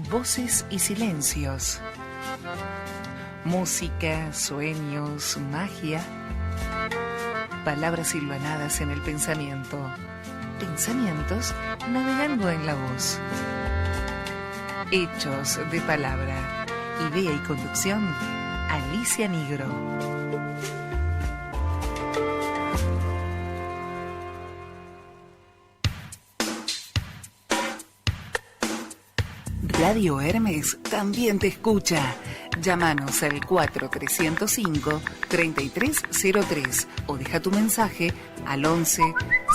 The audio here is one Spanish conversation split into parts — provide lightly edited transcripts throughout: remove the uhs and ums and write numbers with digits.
Voces y silencios. Música, sueños, magia. Palabras silvanadas en el pensamiento. Pensamientos navegando en la voz. Hechos de palabra. Idea y conducción, Alicia Nigro. Radio Hermes también te escucha. Llámanos al 4305-3303 o deja tu mensaje al 11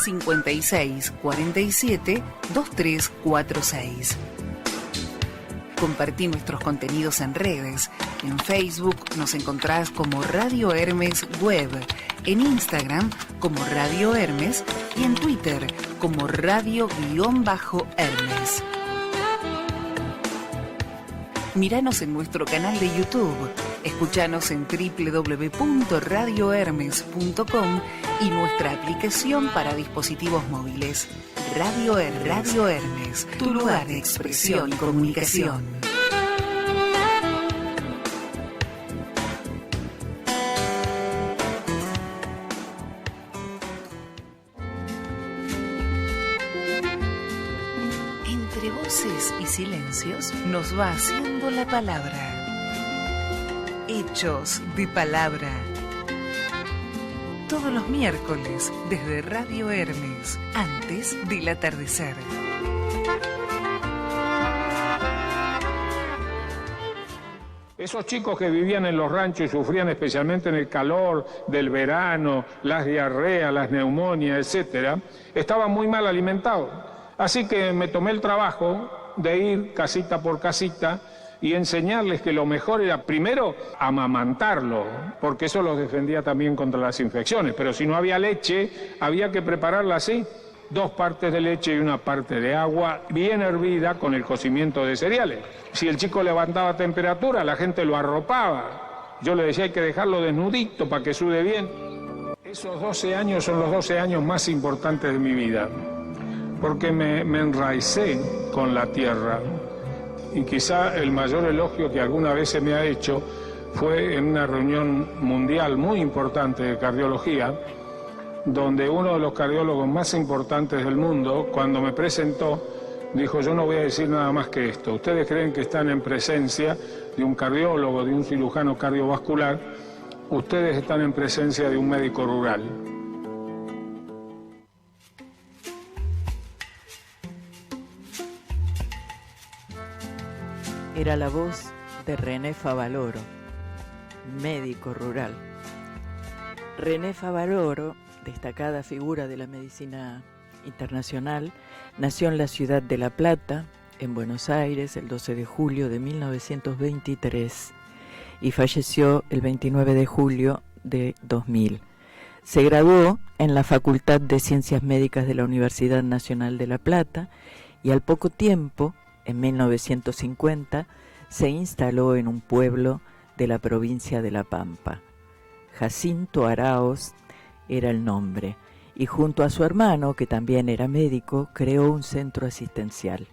56 47 2346. Compartí nuestros contenidos en redes. En Facebook nos encontrás como Radio Hermes Web, en Instagram como Radio Hermes y en Twitter como Radio-Hermes. Míranos en nuestro canal de YouTube, escuchanos en www.radiohermes.com y nuestra aplicación para dispositivos móviles. Radio Hermes, tu lugar de expresión y comunicación. Entre voces y silencios nos va haciendo la palabra. Hechos de palabra. Todos los miércoles desde Radio Hermes, antes del atardecer. Esos chicos que vivían en los ranchos y sufrían especialmente en el calor del verano, las diarreas, las neumonias, etc., estaban muy mal alimentados. Así que me tomé el trabajo de ir casita por casita y enseñarles que lo mejor era primero amamantarlo, porque eso los defendía también contra las infecciones. Pero si no había leche, había que prepararla así: 2 partes de leche y 1 parte de agua, bien hervida con el cocimiento de cereales. Si el chico levantaba temperatura, la gente lo arropaba. Yo le decía, hay que dejarlo desnudito para que sude bien. Esos 12 años son los 12 años más importantes de mi vida, porque me enraicé con la tierra. Y quizá el mayor elogio que alguna vez se me ha hecho fue en una reunión mundial muy importante de cardiología, donde uno de los cardiólogos más importantes del mundo, cuando me presentó, dijo: yo no voy a decir nada más que esto. Ustedes creen que están en presencia de un cardiólogo, de un cirujano cardiovascular. Ustedes están en presencia de un médico rural. Era la voz de René Favaloro, médico rural. René Favaloro, destacada figura de la medicina internacional, nació en la ciudad de La Plata, en Buenos Aires, el 12 de julio de 1923 y falleció el 29 de julio de 2000. Se graduó en la Facultad de Ciencias Médicas de la Universidad Nacional de La Plata y al poco tiempo, en 1950, se instaló en un pueblo de la provincia de La Pampa. Jacinto Araoz era el nombre, y junto a su hermano, que también era médico, creó un centro asistencial.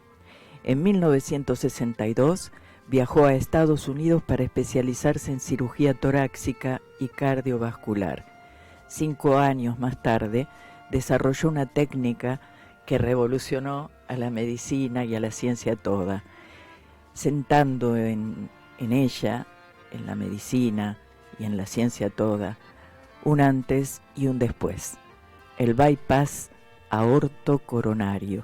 En 1962 viajó a Estados Unidos para especializarse en cirugía torácica y cardiovascular. 5 años más tarde desarrolló una técnica que revolucionó a la medicina y a la ciencia toda, sentando en ella, en la medicina y en la ciencia toda, un antes y un después. El bypass aortocoronario,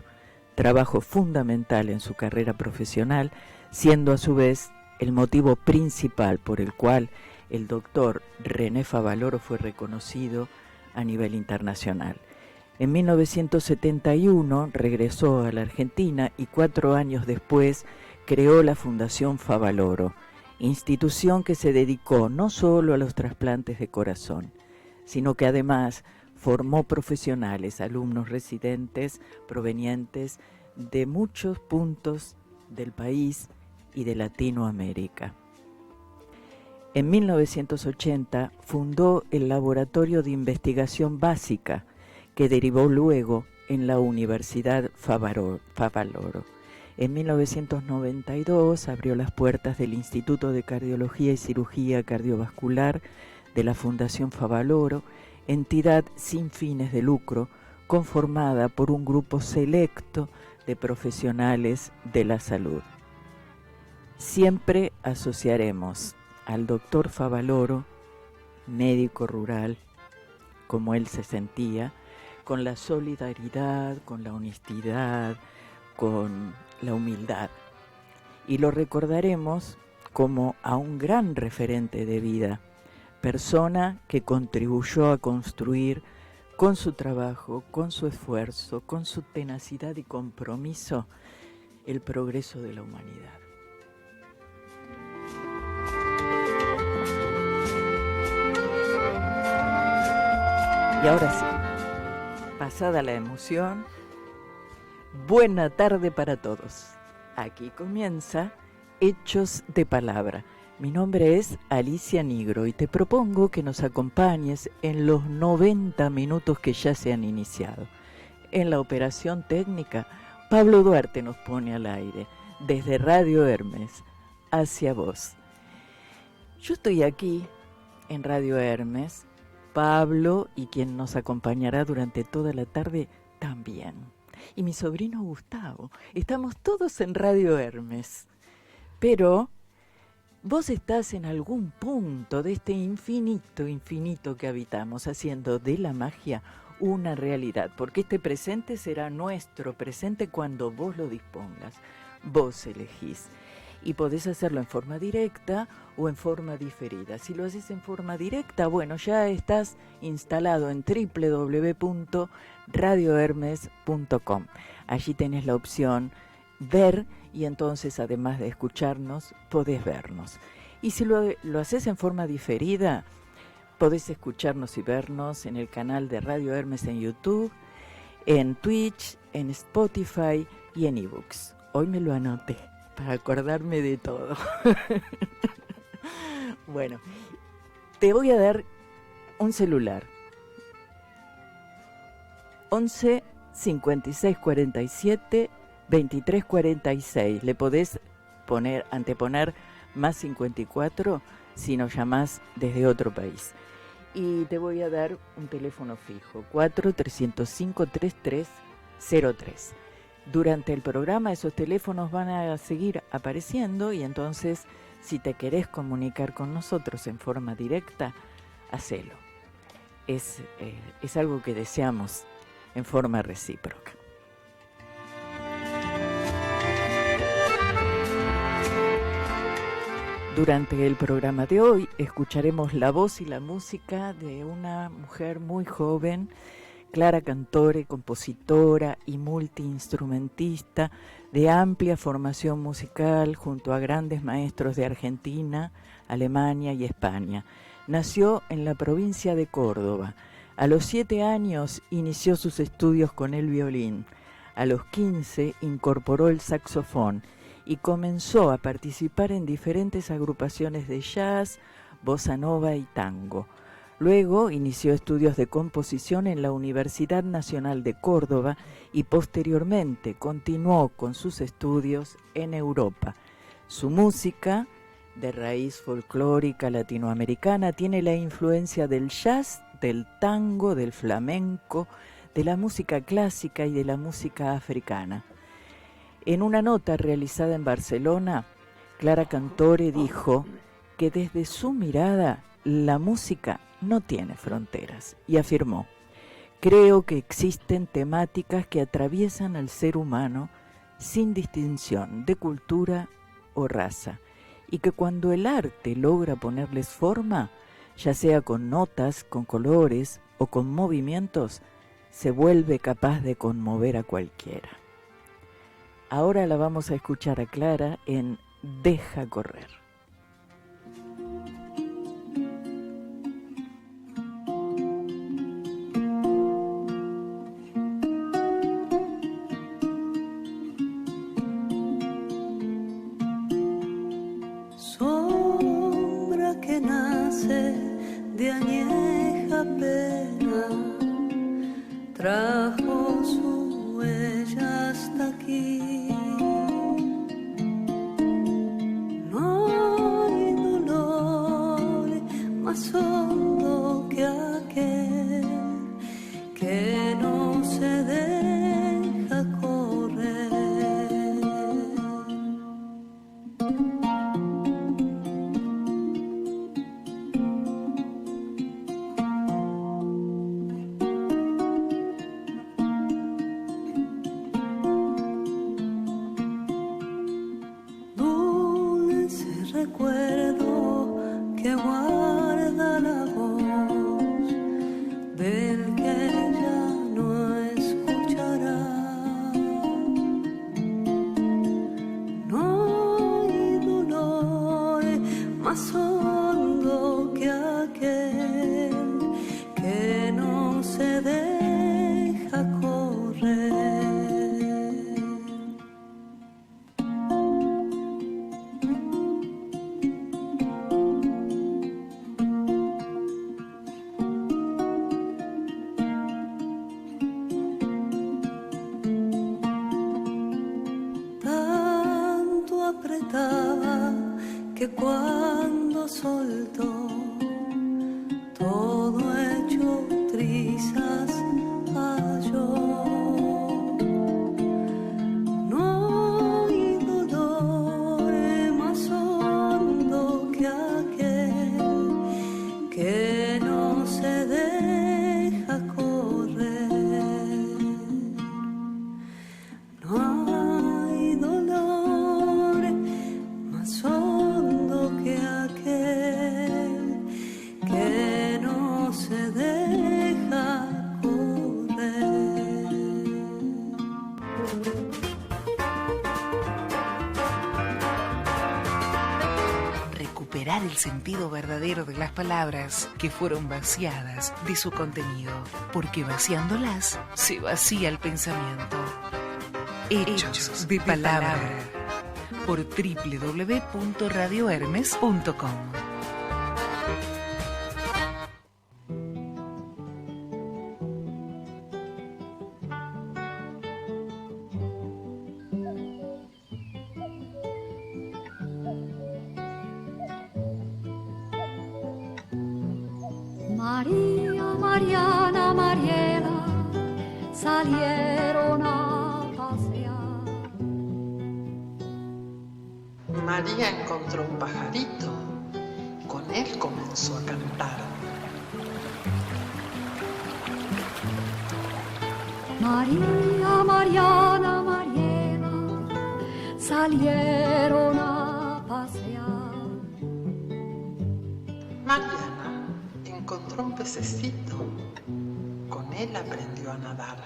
trabajo fundamental en su carrera profesional, siendo a su vez el motivo principal por el cual el doctor René Favaloro fue reconocido a nivel internacional. En 1971 regresó a la Argentina y 4 años después creó la Fundación Favaloro, institución que se dedicó no solo a los trasplantes de corazón, sino que además formó profesionales, alumnos residentes provenientes de muchos puntos del país y de Latinoamérica. En 1980 fundó el Laboratorio de Investigación Básica, que derivó luego en la Universidad Favaloro, En 1992 abrió las puertas del Instituto de Cardiología y Cirugía Cardiovascular de la Fundación Favaloro, entidad sin fines de lucro, conformada por un grupo selecto de profesionales de la salud. Siempre asociaremos al doctor Favaloro, médico rural, como él se sentía, con la solidaridad, con la honestidad, con la humildad. Y lo recordaremos como a un gran referente de vida, persona que contribuyó a construir con su trabajo, con su esfuerzo, con su tenacidad y compromiso, el progreso de la humanidad. Y ahora sí, pasada la emoción, buena tarde para todos. Aquí comienza Hechos de Palabra. Mi nombre es Alicia Nigro y te propongo que nos acompañes en los 90 minutos que ya se han iniciado. En la operación técnica, Pablo Duarte nos pone al aire, desde Radio Hermes, hacia vos. Yo estoy aquí, en Radio Hermes, Pablo y quien nos acompañará durante toda la tarde también. Y mi sobrino Gustavo. Estamos todos en Radio Hermes. Pero vos estás en algún punto de este infinito que habitamos, haciendo de la magia una realidad. Porque este presente será nuestro presente cuando vos lo dispongas. Vos elegís. Y podés hacerlo en forma directa o en forma diferida. Si lo haces en forma directa, bueno, ya estás instalado en www.radiohermes.com. Allí tenés la opción ver y entonces, además de escucharnos, podés vernos. Y si lo haces en forma diferida, podés escucharnos y vernos en el canal de Radio Hermes en YouTube, en Twitch, en Spotify y en eBooks. Hoy me lo anoté para acordarme de todo. Bueno, te voy a dar un celular. 11 56 47 23 46. Le podés anteponer más 54 si nos llamás desde otro país. Y te voy a dar un teléfono fijo, 4 305 3303. Durante el programa esos teléfonos van a seguir apareciendo y entonces si te querés comunicar con nosotros en forma directa, hacelo. Es algo que deseamos en forma recíproca. Durante el programa de hoy escucharemos la voz y la música de una mujer muy joven, Clara Cantore, compositora y multiinstrumentista de amplia formación musical junto a grandes maestros de Argentina, Alemania y España. Nació en la provincia de Córdoba. A los 7 años inició sus estudios con el violín. A los 15 incorporó el saxofón y comenzó a participar en diferentes agrupaciones de jazz, bossa nova y tango. Luego inició estudios de composición en la Universidad Nacional de Córdoba y posteriormente continuó con sus estudios en Europa. Su música, de raíz folclórica latinoamericana, tiene la influencia del jazz, del tango, del flamenco, de la música clásica y de la música africana. En una nota realizada en Barcelona, Clara Cantore dijo que desde su mirada la música no tiene fronteras y afirmó: creo que existen temáticas que atraviesan al ser humano sin distinción de cultura o raza y que cuando el arte logra ponerles forma, ya sea con notas, con colores o con movimientos, se vuelve capaz de conmover a cualquiera. Ahora la vamos a escuchar a Clara en Deja correr. Sombra que nace de añeja pena, trajo su huella hasta aquí. más hondo que aquel que no se deja correr. Tanto apretaba que cuando soltó, todo hecho trizas halló. No hay dolor más hondo que aquel que no se deja correr. No hay dolor más hondo que aquel que no se deja correr. Recuperar el sentido verdadero de las palabras que fueron vaciadas de su contenido, porque vaciándolas se vacía el pensamiento. Hechos de palabra por www.radiohermes.com. María, Mariana, Mariela salieron a pasear. María encontró un pajarito, con él comenzó a cantar. María, Mariana, Mariela salieron a pasear. Mariana encontró un pececito, con él aprendió a nadar.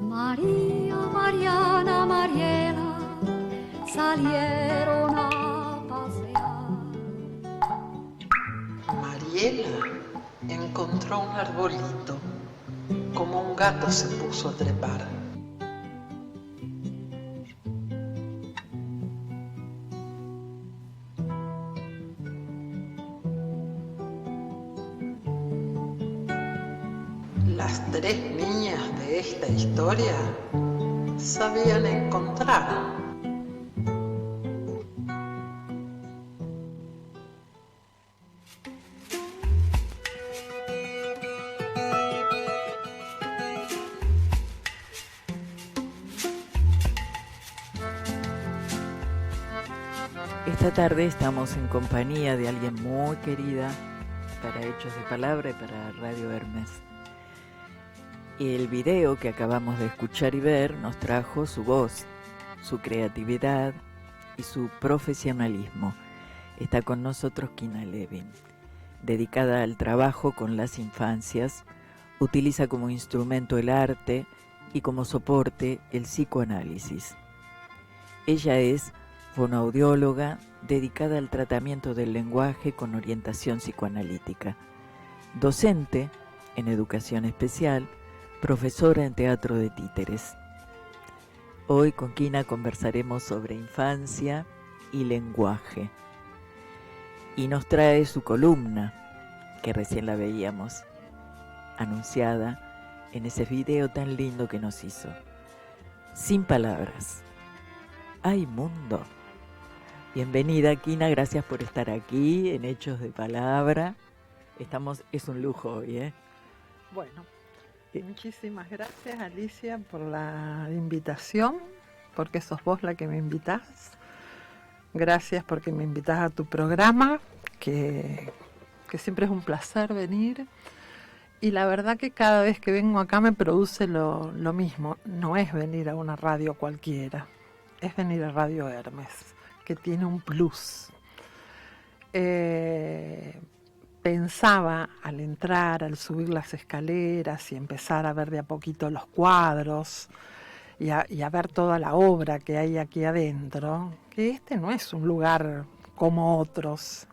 María, Mariana, Mariela salieron a pasear. Mariela encontró un arbolito, como un gato se puso a trepar. Las tres niñas de esta historia sabían encontrar. Esta tarde estamos en compañía de alguien muy querida para Hechos de Palabra y para Radio Hermes. El video que acabamos de escuchar y ver nos trajo su voz, su creatividad y su profesionalismo. Está con nosotros Kina Levin, dedicada al trabajo con las infancias, utiliza como instrumento el arte y como soporte el psicoanálisis. Ella es fonoaudióloga dedicada al tratamiento del lenguaje con orientación psicoanalítica, docente en educación especial, profesora en teatro de títeres. Hoy con Kina conversaremos sobre infancia y lenguaje. Y nos trae su columna, que recién la veíamos, anunciada en ese video tan lindo que nos hizo. Sin palabras. ¡Ay, mundo! Bienvenida, Kina, gracias por estar aquí en Hechos de Palabra. Es un lujo hoy, ¿eh? Bueno, muchísimas gracias, Alicia, por la invitación, porque sos vos la que me invitás. Gracias porque me invitás a tu programa, que siempre es un placer venir. Y la verdad que cada vez que vengo acá me produce lo mismo. No es venir a una radio cualquiera, es venir a Radio Hermes, que tiene un plus. Pensaba al entrar, al subir las escaleras y empezar a ver de a poquito los cuadros, y a ver toda la obra que hay aquí adentro, que este no es un lugar como otros.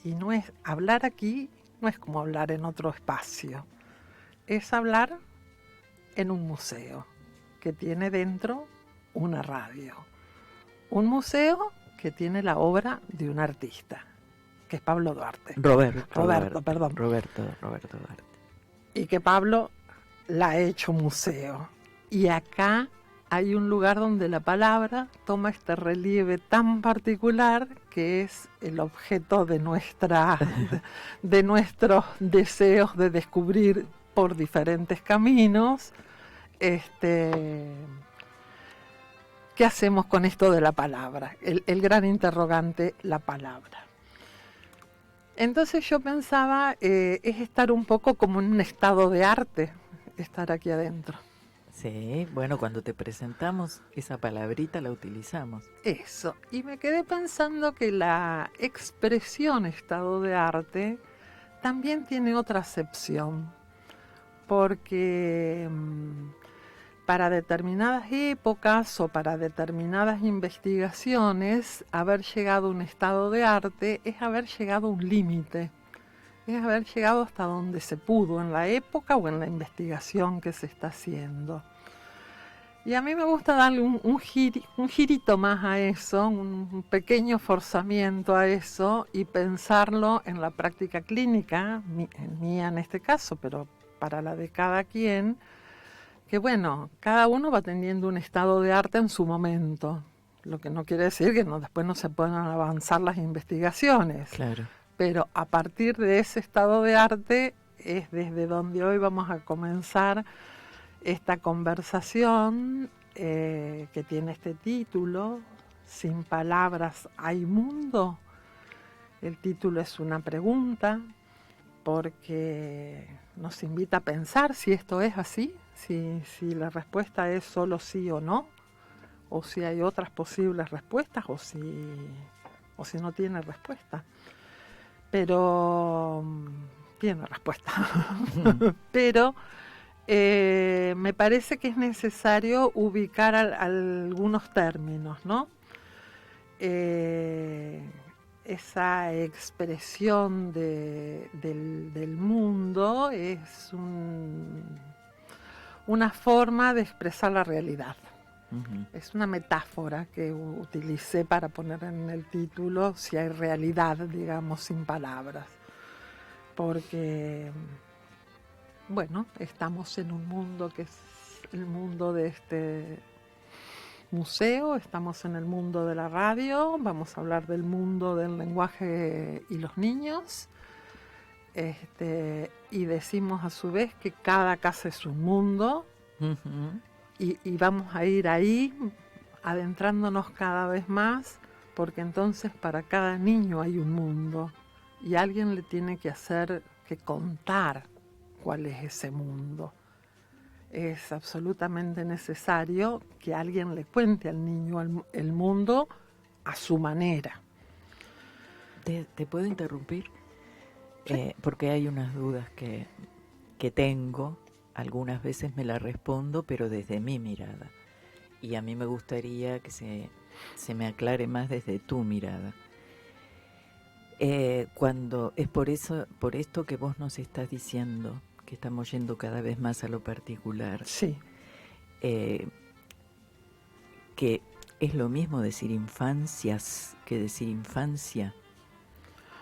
Y no es hablar aquí, no es como hablar en otro espacio. Es hablar en un museo que tiene dentro una radio. Un museo que tiene la obra de un artista, que es Pablo Duarte. Roberto Duarte. Y que Pablo la ha hecho museo. Y acá hay un lugar donde la palabra toma este relieve tan particular que es el objeto de nuestros deseos de descubrir por diferentes caminos. ¿Qué hacemos con esto de la palabra? El gran interrogante, la palabra. Entonces yo pensaba, es estar un poco como en un estado de arte, estar aquí adentro. Sí, bueno, cuando te presentamos esa palabrita la utilizamos. Eso, y me quedé pensando que la expresión estado de arte también tiene otra acepción, porque para determinadas épocas o para determinadas investigaciones, haber llegado a un estado de arte es haber llegado a un límite, es haber llegado hasta donde se pudo en la época o en la investigación que se está haciendo. Y a mí me gusta darle un girito más a eso, un pequeño forzamiento a eso y pensarlo en la práctica clínica, mía en este caso, pero para la de cada quien, que bueno, cada uno va teniendo un estado de arte en su momento, lo que no quiere decir que después no se puedan avanzar las investigaciones. Claro. Pero a partir de ese estado de arte es desde donde hoy vamos a comenzar esta conversación que tiene este título, Sin palabras hay mundo. El título es una pregunta porque nos invita a pensar si esto es así, si la respuesta es solo sí o no, o si hay otras posibles respuestas, o si no tiene respuesta. Pero tiene respuesta. Pero me parece que es necesario ubicar algunos términos, ¿no? Esa expresión del mundo es una forma de expresar la realidad. Uh-huh. Es una metáfora que utilicé para poner en el título si hay realidad, digamos, sin palabras. Porque, bueno, estamos en un mundo que es el mundo de este museo, estamos en el mundo de la radio, vamos a hablar del mundo del lenguaje y los niños, y decimos a su vez que cada casa es un mundo. Uh-huh. Y vamos a ir ahí adentrándonos cada vez más, porque entonces para cada niño hay un mundo y alguien le tiene que contar cuál es ese mundo. Es absolutamente necesario que alguien le cuente al niño el mundo a su manera. ¿Te puedo interrumpir? Sí. Porque hay unas dudas que tengo. Algunas veces me la respondo, pero desde mi mirada. Y a mí me gustaría que se me aclare más desde tu mirada. Cuando es por esto que vos nos estás diciendo, que estamos yendo cada vez más a lo particular. Sí. Que es lo mismo decir infancias que decir infancia.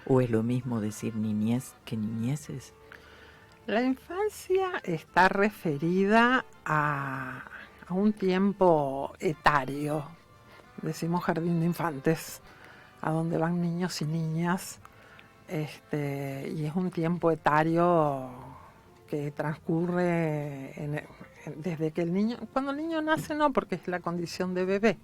¿O es lo mismo decir niñez que niñeces? La infancia está referida a un tiempo etario, decimos jardín de infantes, a donde van niños y niñas, y es un tiempo etario que transcurre desde que cuando el niño nace no, porque es la condición de bebé,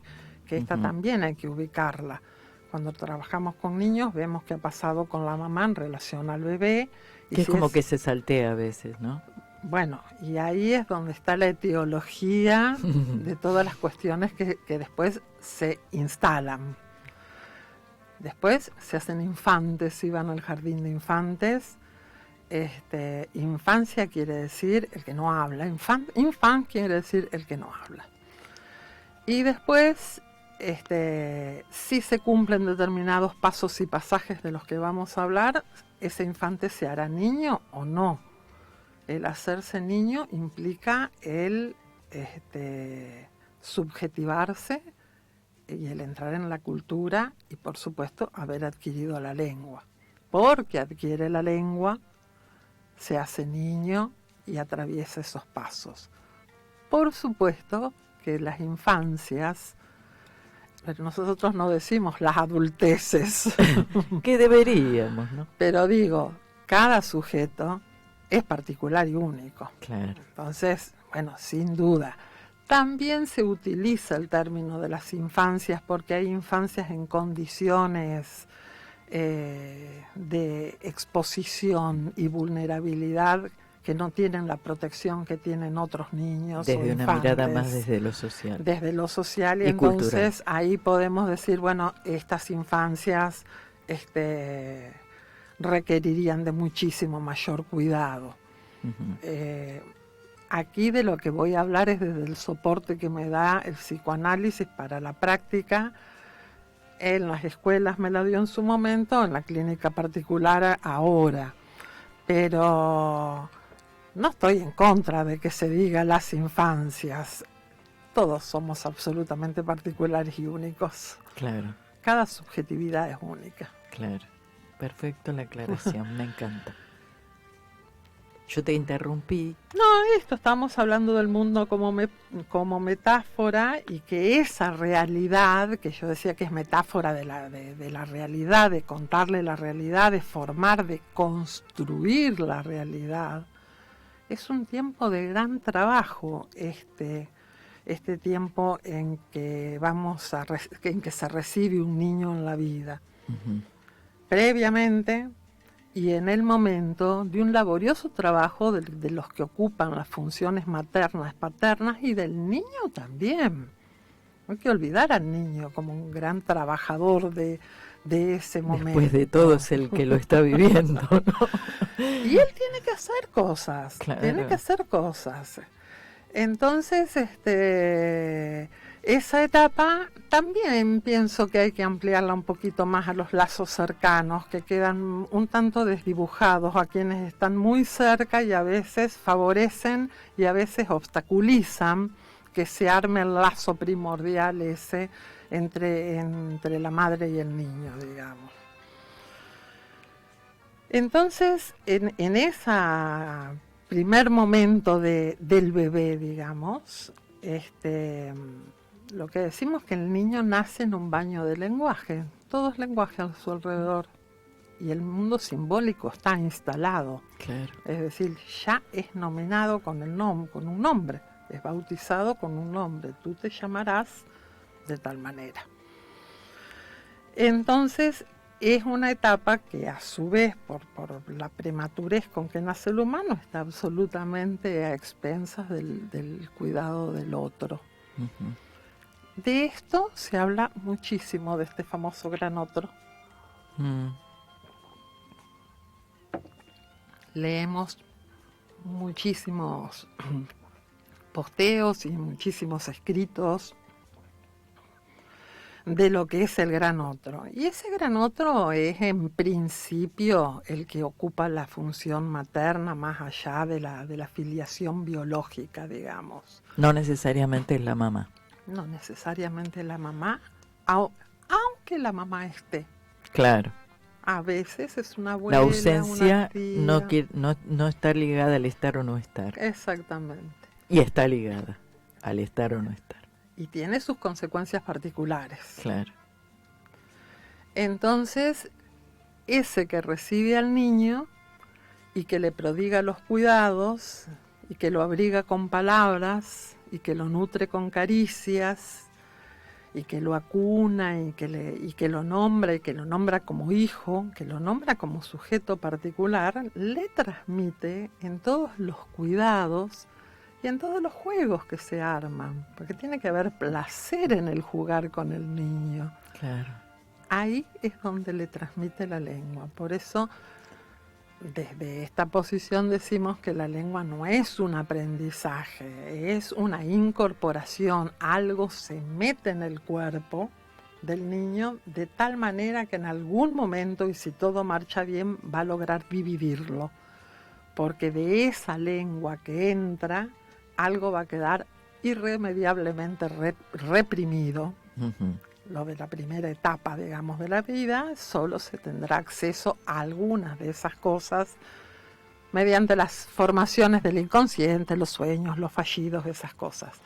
que esta uh-huh. también hay que ubicarla. Cuando trabajamos con niños vemos qué ha pasado con la mamá en relación al bebé. Que es como que se saltea a veces, ¿no? Bueno, y ahí es donde está la etiología de todas las cuestiones que después se instalan. Después se hacen infantes y van al jardín de infantes. Infancia quiere decir el que no habla. Infant quiere decir el que no habla. Y después, si se cumplen determinados pasos y pasajes de los que vamos a hablar, ese infante se hará niño o no. El hacerse niño implica el subjetivarse y el entrar en la cultura y, por supuesto, haber adquirido la lengua. Porque adquiere la lengua, se hace niño y atraviesa esos pasos. Por supuesto que las infancias, pero nosotros no decimos las adulteces, que deberíamos, ¿no? Pero digo, cada sujeto es particular y único. Claro. Entonces, bueno, sin duda. También se utiliza el término de las infancias porque hay infancias en condiciones de exposición y vulnerabilidad que no tienen la protección que tienen otros niños. Desde o una infantes, mirada más desde lo social. Desde lo social y cultural. entonces ahí podemos decir, bueno, estas infancias requerirían de muchísimo mayor cuidado. Uh-huh. Aquí de lo que voy a hablar es desde el soporte que me da el psicoanálisis para la práctica. En las escuelas me la dio en su momento, en la clínica particular ahora. Pero no estoy en contra de que se diga las infancias. Todos somos absolutamente particulares y únicos. Claro. Cada subjetividad es única. Claro. Perfecto la aclaración, me encanta. Yo te interrumpí. No, estamos hablando del mundo como metáfora y que esa realidad, que yo decía que es metáfora de la realidad, de contarle la realidad, de formar, de construir la realidad, es un tiempo de gran trabajo, este tiempo en que en que se recibe un niño en la vida. Uh-huh. Previamente y en el momento de un laborioso trabajo de los que ocupan las funciones maternas, paternas y del niño también. No hay que olvidar al niño como un gran trabajador de ese momento. Después de todo es el que lo está viviendo, ¿no? Y él tiene que hacer cosas, Claro. tiene que hacer cosas. Entonces, esa etapa también pienso que hay que ampliarla un poquito más a los lazos cercanos, que quedan un tanto desdibujados a quienes están muy cerca y a veces favorecen y a veces obstaculizan que se arme el lazo primordial ese entre la madre y el niño, digamos. Entonces, en ese primer momento del bebé, digamos, lo que decimos que el niño nace en un baño de lenguaje, todo es lenguaje a su alrededor y el mundo simbólico está instalado. Claro. Es decir, ya es nominado con un nombre, es bautizado con un nombre, tú te llamarás de tal manera. Entonces, es una etapa que a su vez, por la prematurez con que nace el humano, está absolutamente a expensas del cuidado del otro. Uh-huh. De esto se habla muchísimo, de este famoso gran otro. Leemos muchísimos posteos y muchísimos escritos de lo que es el gran otro. Y ese gran otro es en principio el que ocupa la función materna más allá de la filiación biológica, digamos. No necesariamente es la mamá. No necesariamente la mamá, aunque la mamá esté. Claro. A veces es una abuela, La ausencia una tía. no está ligada al estar o no estar. Exactamente. Y está ligada al estar o no estar. Y tiene sus consecuencias particulares. Claro. Entonces, ese que recibe al niño y que le prodiga los cuidados y que lo abriga con palabras y que lo nutre con caricias y que lo acuna y que lo nombra como hijo, que lo nombra como sujeto particular, le transmite en todos los cuidados y en todos los juegos que se arman, porque tiene que haber placer en el jugar con el niño. Claro. Ahí es donde le transmite la lengua. Por eso desde esta posición decimos que la lengua no es un aprendizaje, es una incorporación, algo se mete en el cuerpo del niño de tal manera que en algún momento, y si todo marcha bien, va a lograr vivirlo, porque de esa lengua que entra, algo va a quedar irremediablemente reprimido. Ujú. Lo de la primera etapa, digamos, de la vida, solo se tendrá acceso a algunas de esas cosas mediante las formaciones del inconsciente, los sueños, los fallidos, esas cosas.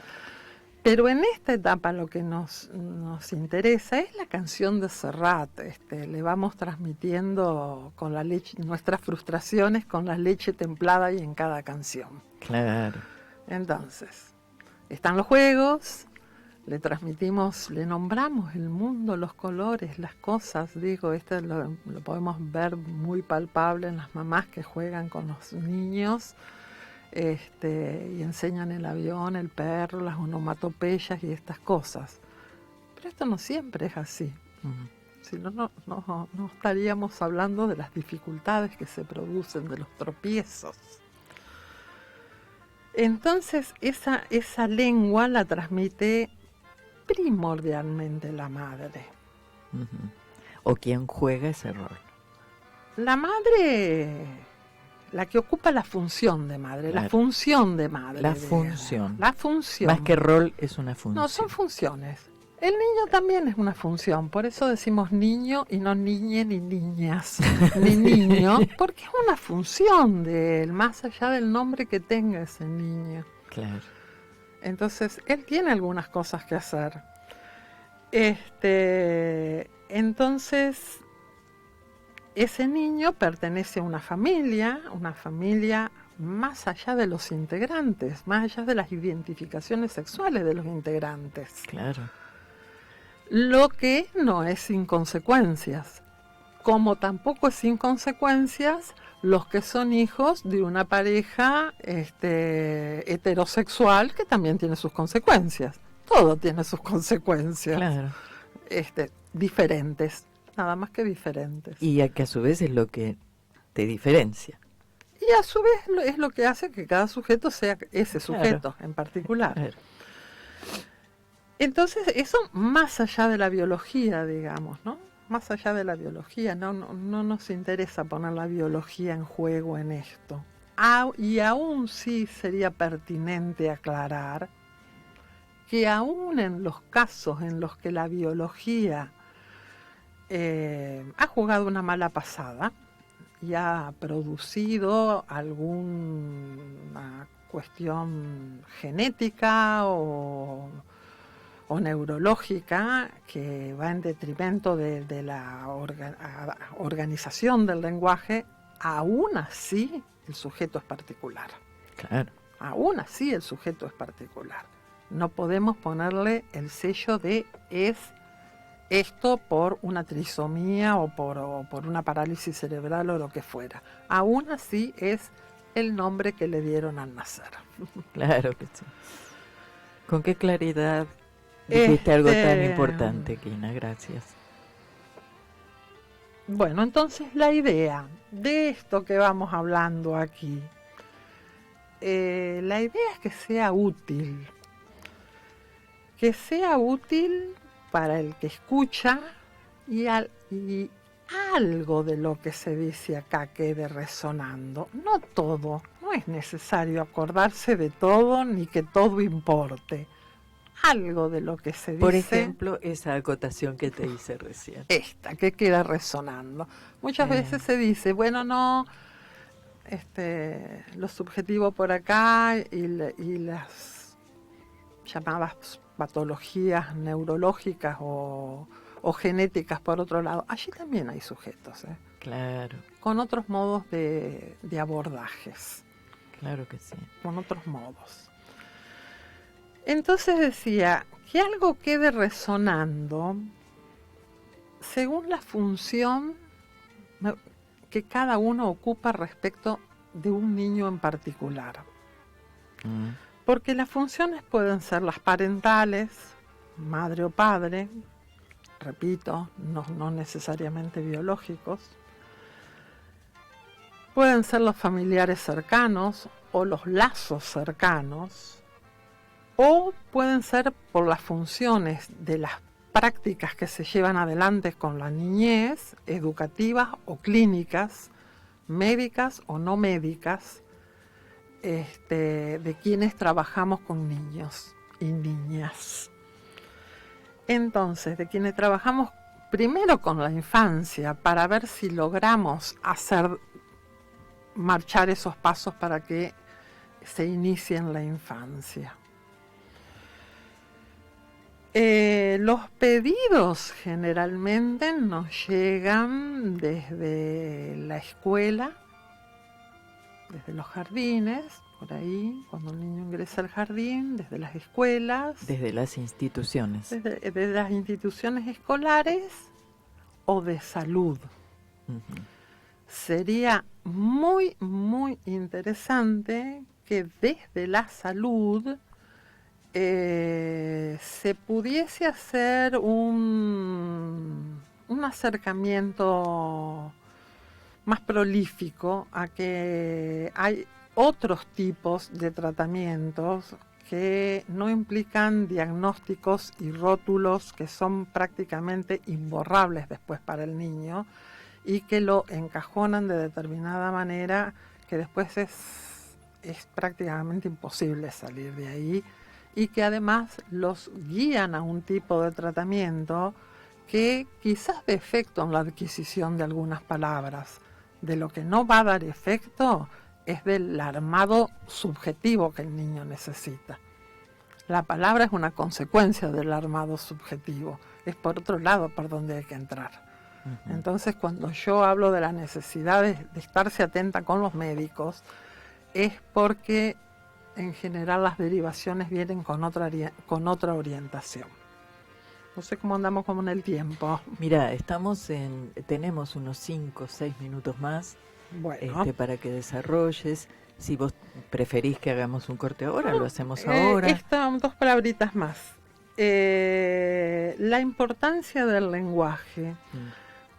Pero en esta etapa lo que nos interesa es la canción de Serrat. Le vamos transmitiendo con la leche, nuestras frustraciones con la leche templada y en cada canción. Claro. Entonces, están los juegos, le transmitimos, le nombramos el mundo, los colores, las cosas. Digo, esto lo podemos ver muy palpable en las mamás que juegan con los niños. Y enseñan el avión, el perro, las onomatopeyas y estas cosas. Pero esto no siempre es así. Ujú. Si no, no estaríamos hablando de las dificultades que se producen, de los tropiezos. Entonces, esa lengua la transmite primordialmente la madre. Ujú. O quien juega ese rol. La madre... La que ocupa la función de madre, Claro. la función de madre. La digamos. función. La función. Más que rol es una función. No, son funciones. El niño también es una función, por eso decimos niño y no niñe ni niñas, ni niño, porque es una función de él, más allá del nombre que tenga ese niño. Claro. Entonces, él tiene algunas cosas que hacer. Entonces, ese niño pertenece a una familia más allá de los integrantes, más allá de las identificaciones sexuales de los integrantes. Claro. Lo que no es sin consecuencias, como tampoco es sin consecuencias los que son hijos de una pareja heterosexual que también tiene sus consecuencias. Todo tiene sus consecuencias. Claro. Diferentes. Nada más que diferentes. Y que a su vez es lo que te diferencia. Y a su vez es lo que hace que cada sujeto sea ese sujeto en particular. Claro. Entonces, eso más allá de la biología, digamos, ¿no? Más allá de la biología, no nos interesa poner la biología en juego en esto. Y aún sí sería pertinente aclarar que aún en los casos en los que la biología ha jugado una mala pasada y ha producido alguna cuestión genética o neurológica que va en detrimento de la organización del lenguaje, aún así el sujeto es particular. Claro. Aún así el sujeto es particular. No podemos ponerle el sello de es esto por una trisomía o por una parálisis cerebral o lo que fuera. Aún así es el nombre que le dieron al nacer. Claro que sí. ¿Con qué claridad dijiste algo tan importante, Quina? Gracias. Bueno, entonces la idea de esto que vamos hablando aquí, la idea es que sea útil para el que escucha y algo de lo que se dice acá quede resonando. No todo, no es necesario acordarse de todo ni que todo importe. Algo de lo que se dice. Por ejemplo, esa acotación que te hice recién. Esta, que queda resonando. Muchas veces se dice, bueno, no, lo subjetivo por acá y las llamadas patologías neurológicas o genéticas por otro lado. Allí también hay sujetos, Claro. con otros modos de abordajes. Claro que sí. Con otros modos. Entonces decía, que algo quede resonando según la función que cada uno ocupa respecto de un niño en particular. Porque las funciones pueden ser las parentales, madre o padre, repito, no necesariamente biológicos, pueden ser los familiares cercanos o los lazos cercanos, o pueden ser por las funciones de las prácticas que se llevan adelante con la niñez, educativas o clínicas, médicas o no médicas, de quienes trabajamos con niños y niñas. Entonces, de quienes trabajamos primero con la infancia para ver si logramos hacer marchar esos pasos para que se inicie en la infancia. Los pedidos generalmente nos llegan desde la escuela, desde los jardines, por ahí, cuando un niño ingresa al jardín, desde las escuelas. Desde las instituciones. Desde las instituciones escolares o de salud. Uh-huh. Sería muy, muy interesante que desde la salud se pudiese hacer un acercamiento más prolífico a que hay otros tipos de tratamientos que no implican diagnósticos y rótulos que son prácticamente imborrables después para el niño y que lo encajonan de determinada manera que después es prácticamente imposible salir de ahí, y que además los guían a un tipo de tratamiento que quizás dé efecto en la adquisición de algunas palabras. De lo que no va a dar efecto es del armado subjetivo que el niño necesita. La palabra es una consecuencia del armado subjetivo, es por otro lado por donde hay que entrar. Uh-huh. Entonces, cuando yo hablo de la necesidad de estarse atenta con los médicos, es porque en general las derivaciones vienen con otra orientación. No sé cómo andamos como en el tiempo. Mira, tenemos unos 5 o 6 minutos más, bueno, para que desarrolles. Si vos preferís que hagamos un corte ahora, lo hacemos ahora. Dos palabritas más. La importancia del lenguaje.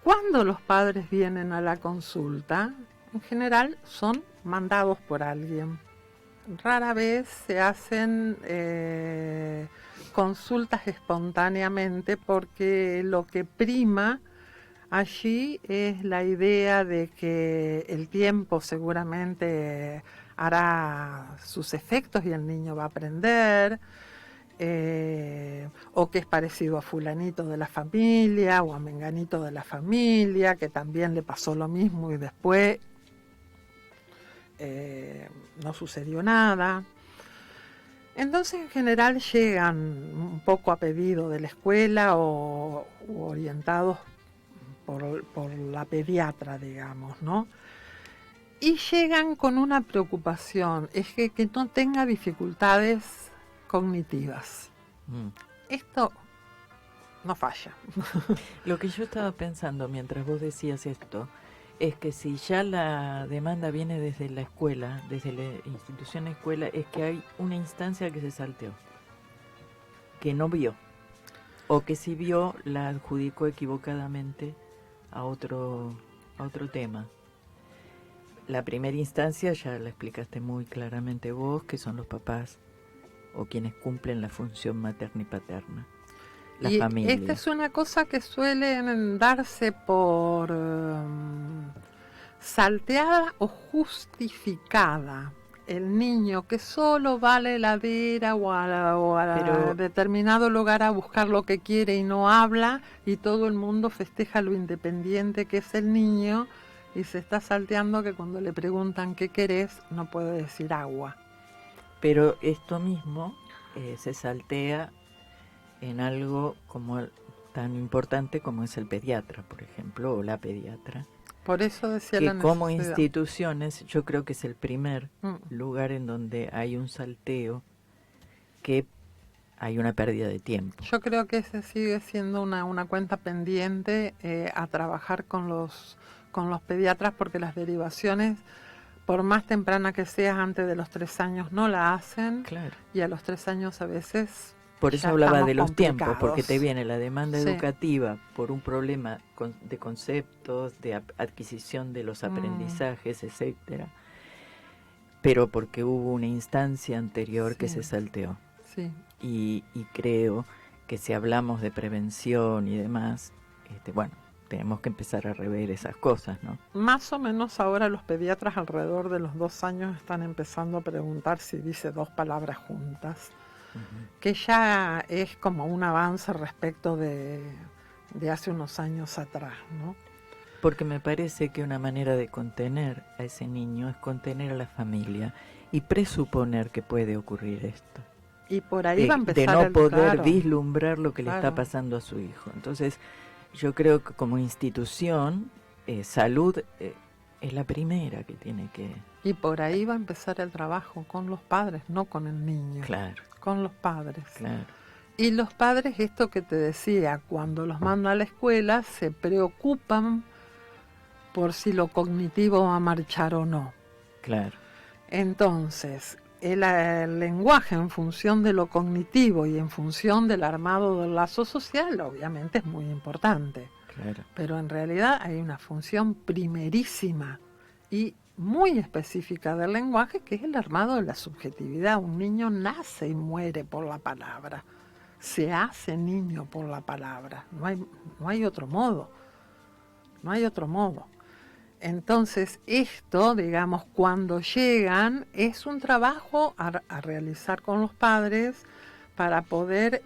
Cuando los padres vienen a la consulta, en general son mandados por alguien. Rara vez se hacen consultas espontáneamente porque lo que prima allí es la idea de que el tiempo seguramente hará sus efectos y el niño va a aprender, o que es parecido a fulanito de la familia o a menganito de la familia, que también le pasó lo mismo y después no sucedió nada. Entonces, en general llegan un poco a pedido de la escuela o orientados por la pediatra, digamos, ¿no? Y llegan con una preocupación, es que no tenga dificultades cognitivas. Esto no falla. Lo que yo estaba pensando mientras vos decías esto, es que si ya la demanda viene desde la escuela, desde la institución escuela, es que hay una instancia que se salteó, que no vio, o que si vio la adjudicó equivocadamente a otro tema. La primera instancia ya la explicaste muy claramente vos, que son los papás o quienes cumplen la función materna y paterna. La familia. Esta es una cosa que suele darse por salteada o justificada. El niño que solo va a la heladera o a determinado lugar a buscar lo que quiere y no habla, y todo el mundo festeja lo independiente que es el niño, y se está salteando que cuando le preguntan qué querés no puede decir agua. Pero esto mismo se saltea en algo como tan importante como es el pediatra, por ejemplo, o la pediatra. Por eso decía que la necesidad. Como instituciones, yo creo que es el primer lugar en donde hay un salteo, que hay una pérdida de tiempo. Yo creo que ese sigue siendo una cuenta pendiente a trabajar con los pediatras, porque las derivaciones, por más temprana que seas, antes de los 3 años no la hacen. Claro. Y a los 3 años a veces Por eso ya hablaba estamos de los tiempos, porque complicados. te viene la demanda Sí. educativa por un problema de conceptos, de adquisición de los aprendizajes, etcétera, pero porque hubo una instancia anterior que Sí. se salteó. Sí. Y creo que si hablamos de prevención y demás, bueno, tenemos que empezar a rever esas cosas, ¿no? Más o menos ahora los pediatras alrededor de los 2 años están empezando a preguntar si dice 2 palabras juntas, que ya es como un avance respecto de hace unos años atrás, ¿no? Porque me parece que una manera de contener a ese niño es contener a la familia y presuponer que puede ocurrir esto. Y por ahí va a De empezar no el- poder claro, vislumbrar lo que le está claro. pasando a su hijo. Entonces, yo creo que como institución, salud es la primera que tiene que... Y por ahí va a empezar el trabajo con los padres, no con el niño, Claro, con los padres. claro. Y los padres, esto que te decía, cuando los mandan a la escuela, se preocupan por si lo cognitivo va a marchar o no. Claro, Entonces, el lenguaje en función de lo cognitivo y en función del armado del lazo social, obviamente es muy importante. claro. Pero en realidad hay una función primerísima y muy específica del lenguaje, que es el armado de la subjetividad. Un niño nace y muere por la palabra. Se hace niño por la palabra. No hay otro modo. No hay otro modo. Entonces, esto, digamos, cuando llegan, es un trabajo a realizar con los padres para poder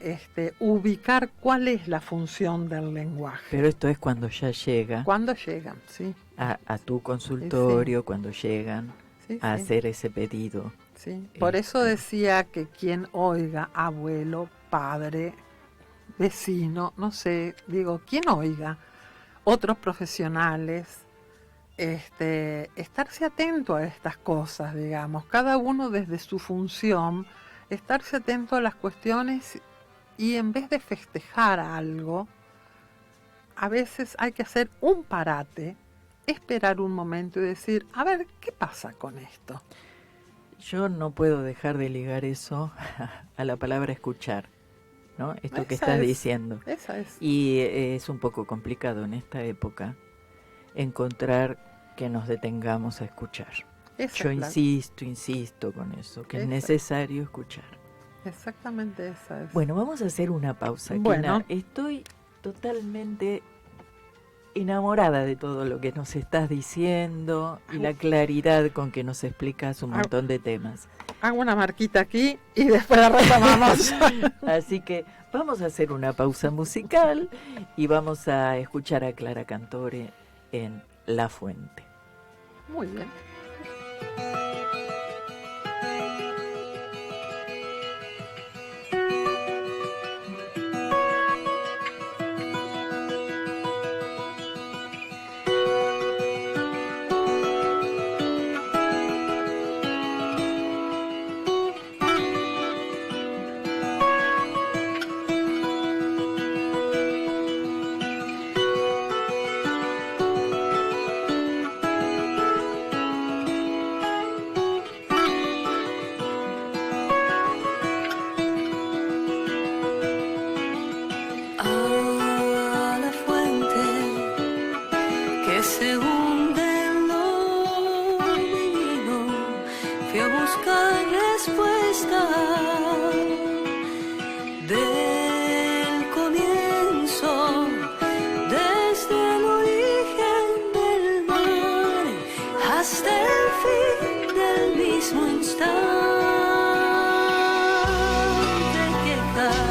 ubicar cuál es la función del lenguaje. Pero esto es cuando ya llega Cuando llegan, sí. a tu consultorio, cuando llegan Sí, a sí, hacer ese pedido. sí. Por eso decía que quien oiga, abuelo, padre, vecino, no sé, digo, quien oiga, otros profesionales, estarse atento a estas cosas, digamos, cada uno desde su función, estarse atento a las cuestiones y en vez de festejar algo, a veces hay que hacer un parate, esperar un momento y decir, a ver, ¿qué pasa con esto? Yo no puedo dejar de ligar eso a la palabra escuchar, ¿no? Esto que Esa estás es. diciendo. Esa es. Y es un poco complicado en esta época encontrar que nos detengamos a escuchar. Esa Yo es la- insisto con eso, que es Esa. necesario escuchar. Exactamente esa es. Bueno, vamos a hacer una pausa. Bueno. Kina. Estoy totalmente enamorada de todo lo que nos estás diciendo y la claridad con que nos explicas un montón de temas. Hago una marquita aquí y después la retomamos. Así que vamos a hacer una pausa musical y vamos a escuchar a Clara Cantore en La Fuente. Muy bien. A la fuente que se hunde en lo divino, fui a buscar respuesta del comienzo, desde el origen del mar hasta el fin del mismo instante que cae.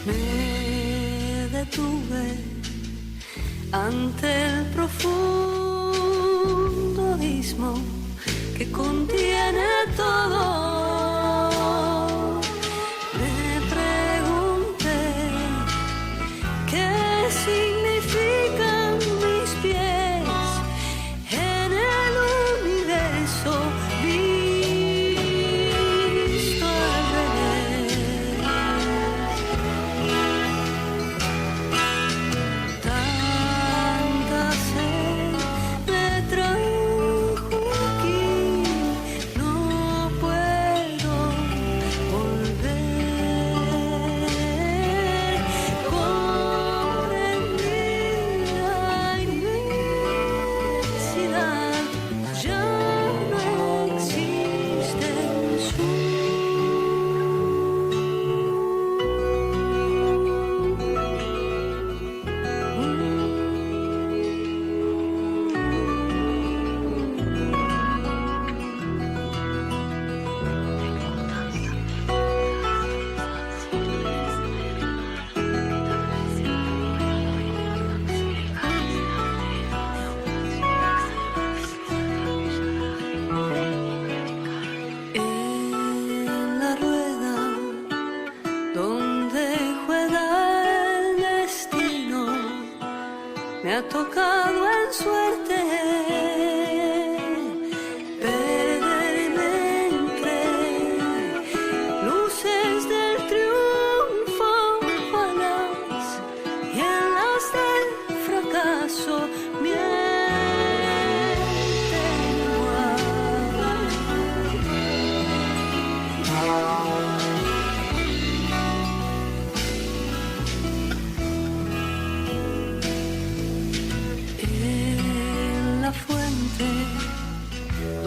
Me detuve ante el profundo abismo que contiene todo. Me pregunté qué significan mis pies en el universo visto al revés. Tal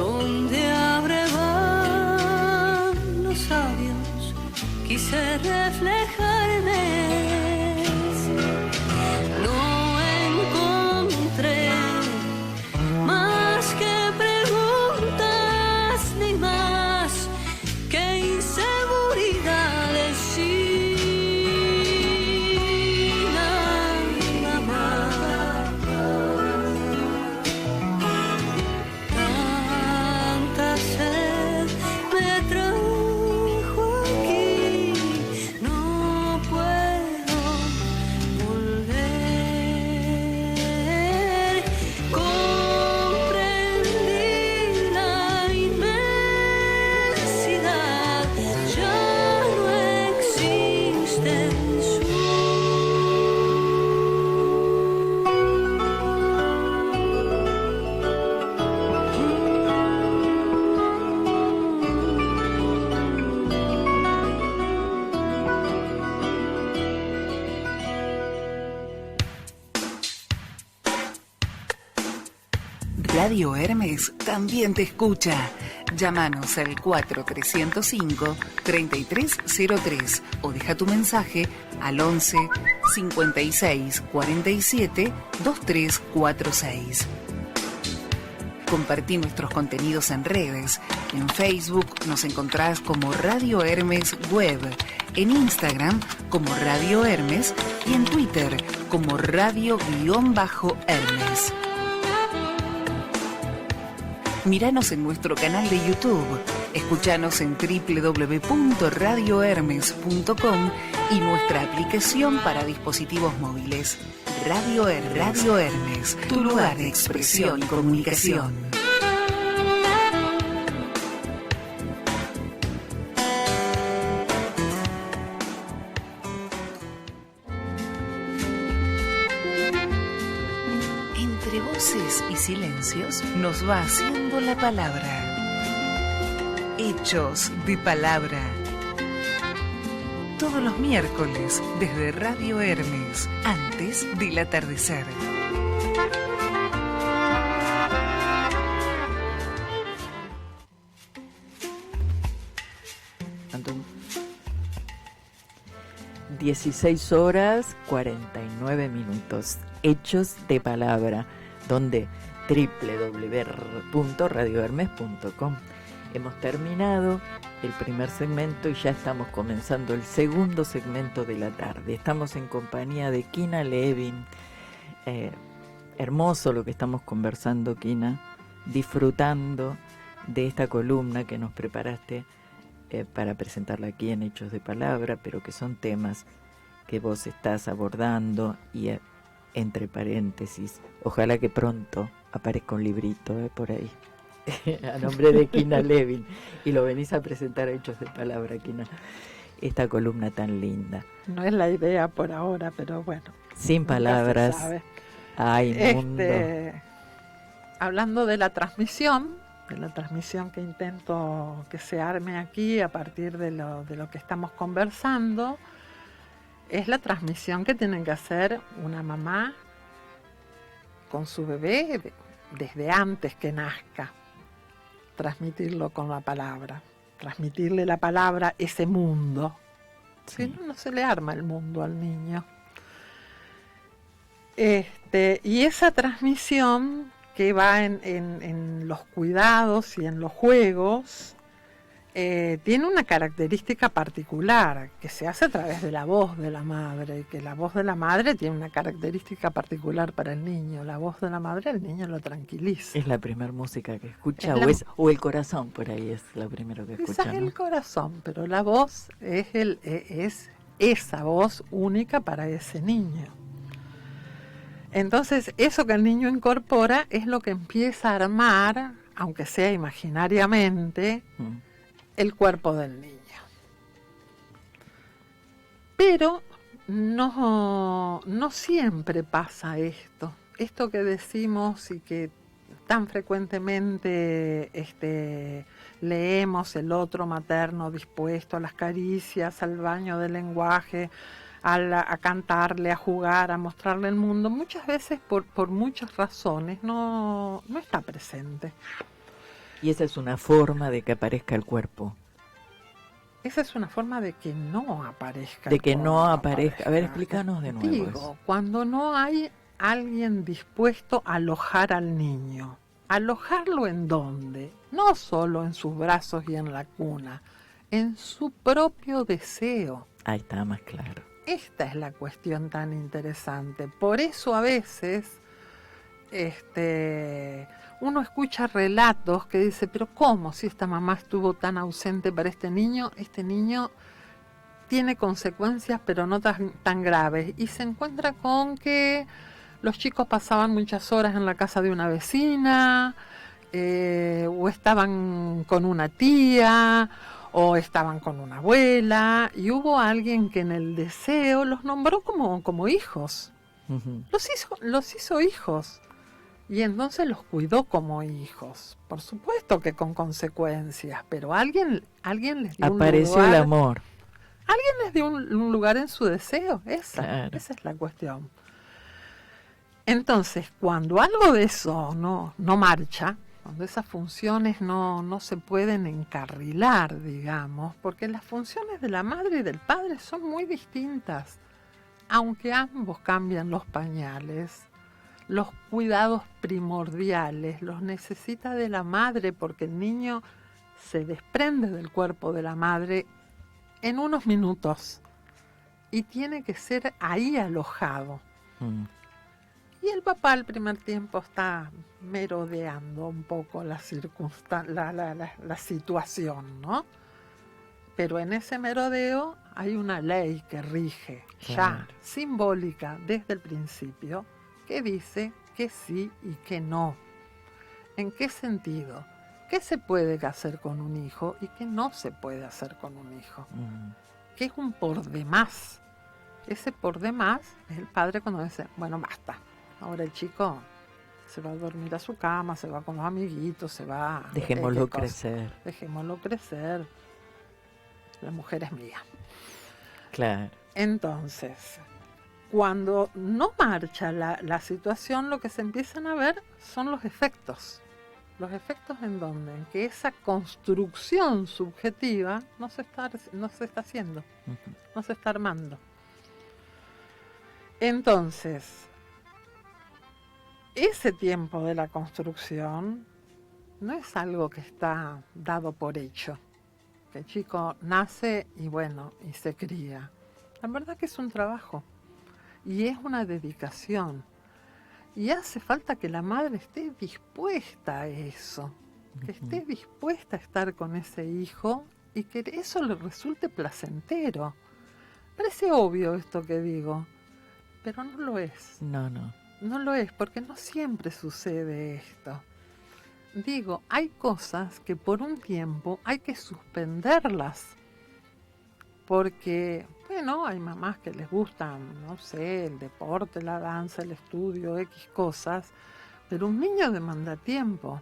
donde abrevan los sabios, quise reflejarme. No encontré más que preguntas ni más que inseguridades. Sin nada más. Tanta sed me trajo aquí, no puedo volver. Comprendí la inmensidad, ya no existe el Radio Hermes también te escucha. Llámanos al 4305-3303 o deja tu mensaje al 11 56 47 2346. Compartí nuestros contenidos en redes. En Facebook nos encontrás como Radio Hermes Web, en Instagram como Radio Hermes y en Twitter como Radio-Hermes. Míranos en nuestro canal de YouTube, escuchanos en www.radiohermes.com y nuestra aplicación para dispositivos móviles. Radio Hermes, tu lugar de expresión y comunicación. Entre voces y silencios nos va haciendo la palabra. Hechos de palabra. Todos los miércoles desde Radio Hermes, antes del atardecer. Antón. 16:49. Hechos de palabra, donde www.radiohermes.com. Hemos terminado el primer segmento y ya estamos comenzando el segundo segmento de la tarde. Estamos en compañía de Kina Levin. Hermoso lo que estamos conversando, Kina, disfrutando de esta columna que nos preparaste para presentarla aquí en Hechos de Palabra, pero que son temas que vos estás abordando y entre paréntesis, ojalá que pronto aparezca un librito por ahí a nombre de Kina Levin y lo venís a presentar a Hechos de Palabra, Kina, esta columna tan linda. No es la idea por ahora, pero bueno, sin palabras hay mundo. Hablando de la transmisión que intento que se arme aquí a partir de lo que estamos conversando, es la transmisión que tienen que hacer una mamá con su bebé desde antes que nazca. Transmitirlo con la palabra, transmitirle la palabra, ese mundo. Si no, no se le arma el mundo al niño. Y esa transmisión que va en los cuidados y en los juegos, tiene una característica particular que se hace a través de la voz de la madre, que la voz de la madre tiene una característica particular para el niño. La voz de la madre el niño lo tranquiliza. ¿Es la primera música que escucha o el corazón por ahí es lo primero que escucha? Quizás el corazón, pero la voz es esa voz única para ese niño. Entonces, eso que el niño incorpora es lo que empieza a armar, aunque sea imaginariamente, el cuerpo del niño. Pero no siempre pasa esto. Esto que decimos y que tan frecuentemente leemos, el otro materno dispuesto a las caricias, al baño del lenguaje, a cantarle, a jugar, a mostrarle el mundo, muchas veces por muchas razones no está presente. Y esa es una forma de que aparezca el cuerpo. Esa es una forma de que no aparezca. De que el no cuerpo, aparezca. A ver, explícanos de nuevo Digo, eso. cuando no hay alguien dispuesto a alojar al niño. ¿Alojarlo en dónde? No solo en sus brazos y en la cuna, en su propio deseo. Ahí está más claro. Esta es la cuestión tan interesante. Por eso a veces uno escucha relatos que dice, pero ¿cómo si esta mamá estuvo tan ausente para este niño? Este niño tiene consecuencias pero no tan graves. Y se encuentra con que los chicos pasaban muchas horas en la casa de una vecina, o estaban con una tía, o estaban con una abuela, y hubo alguien que en el deseo los nombró como hijos. Uh-huh. Los hizo hijos. Y entonces los cuidó como hijos. Por supuesto que con consecuencias, pero alguien les dio Apareció un lugar. el amor. Alguien les dio un lugar en su deseo. Claro. Esa es la cuestión. Entonces, cuando algo de eso no marcha, cuando esas funciones no se pueden encarrilar, digamos, porque las funciones de la madre y del padre son muy distintas, aunque ambos cambian los pañales, los cuidados primordiales los necesita de la madre, porque el niño se desprende del cuerpo de la madre en unos minutos y tiene que ser ahí alojado. Y el papá al primer tiempo está merodeando un poco la situación, ¿no? Pero en ese merodeo hay una ley que rige, Claro. ya simbólica desde el principio, que dice que sí y que no. ¿En qué sentido? ¿Qué se puede hacer con un hijo y qué no se puede hacer con un hijo? ¿Qué es un por demás? Ese por demás es el padre cuando dice, bueno, basta. Ahora el chico se va a dormir a su cama, se va con los amiguitos, se va... Dejémoslo ¿qué cosa? crecer. Dejémoslo crecer. La mujer es mía. Claro. Entonces, cuando no marcha la situación, lo que se empiezan a ver son los efectos. ¿Los efectos en dónde? En que esa construcción subjetiva no se está haciendo, Uh-huh. no se está armando. Entonces, ese tiempo de la construcción no es algo que está dado por hecho. Que el chico nace y bueno, y se cría. La verdad que es un trabajo y es una dedicación. Y hace falta que la madre esté dispuesta a eso, que esté dispuesta a estar con ese hijo y que eso le resulte placentero. Parece obvio esto que digo, pero no lo es. No. No lo es, porque no siempre sucede esto. Digo, hay cosas que por un tiempo hay que suspenderlas. Porque, bueno, hay mamás que les gustan, no sé, el deporte, la danza, el estudio, X cosas, pero un niño demanda tiempo.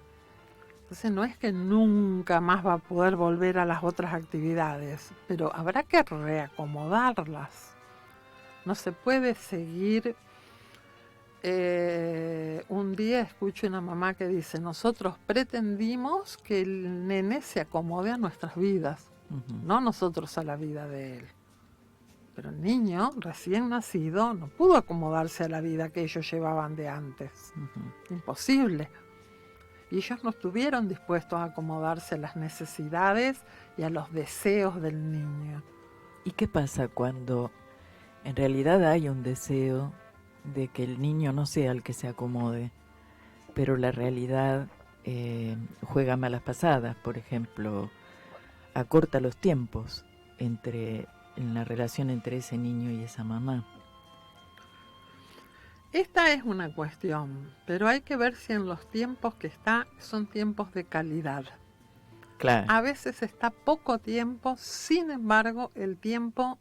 Entonces no es que nunca más va a poder volver a las otras actividades, pero habrá que reacomodarlas. No se puede seguir. Un día escucho una mamá que dice, nosotros pretendimos que el nene se acomode a nuestras vidas, no nosotros a la vida de él. Pero el niño recién nacido no pudo acomodarse a la vida que ellos llevaban de antes. Imposible. Y ellos no estuvieron dispuestos a acomodarse a las necesidades y a los deseos del niño. ¿Y qué pasa cuando en realidad hay un deseo de que el niño no sea el que se acomode, pero la realidad juega malas pasadas? Por ejemplo, acorta los tiempos en la relación entre ese niño y esa mamá. Esta es una cuestión, pero hay que ver si en los tiempos que está son tiempos de calidad. Claro. A veces está poco tiempo, sin embargo, el tiempo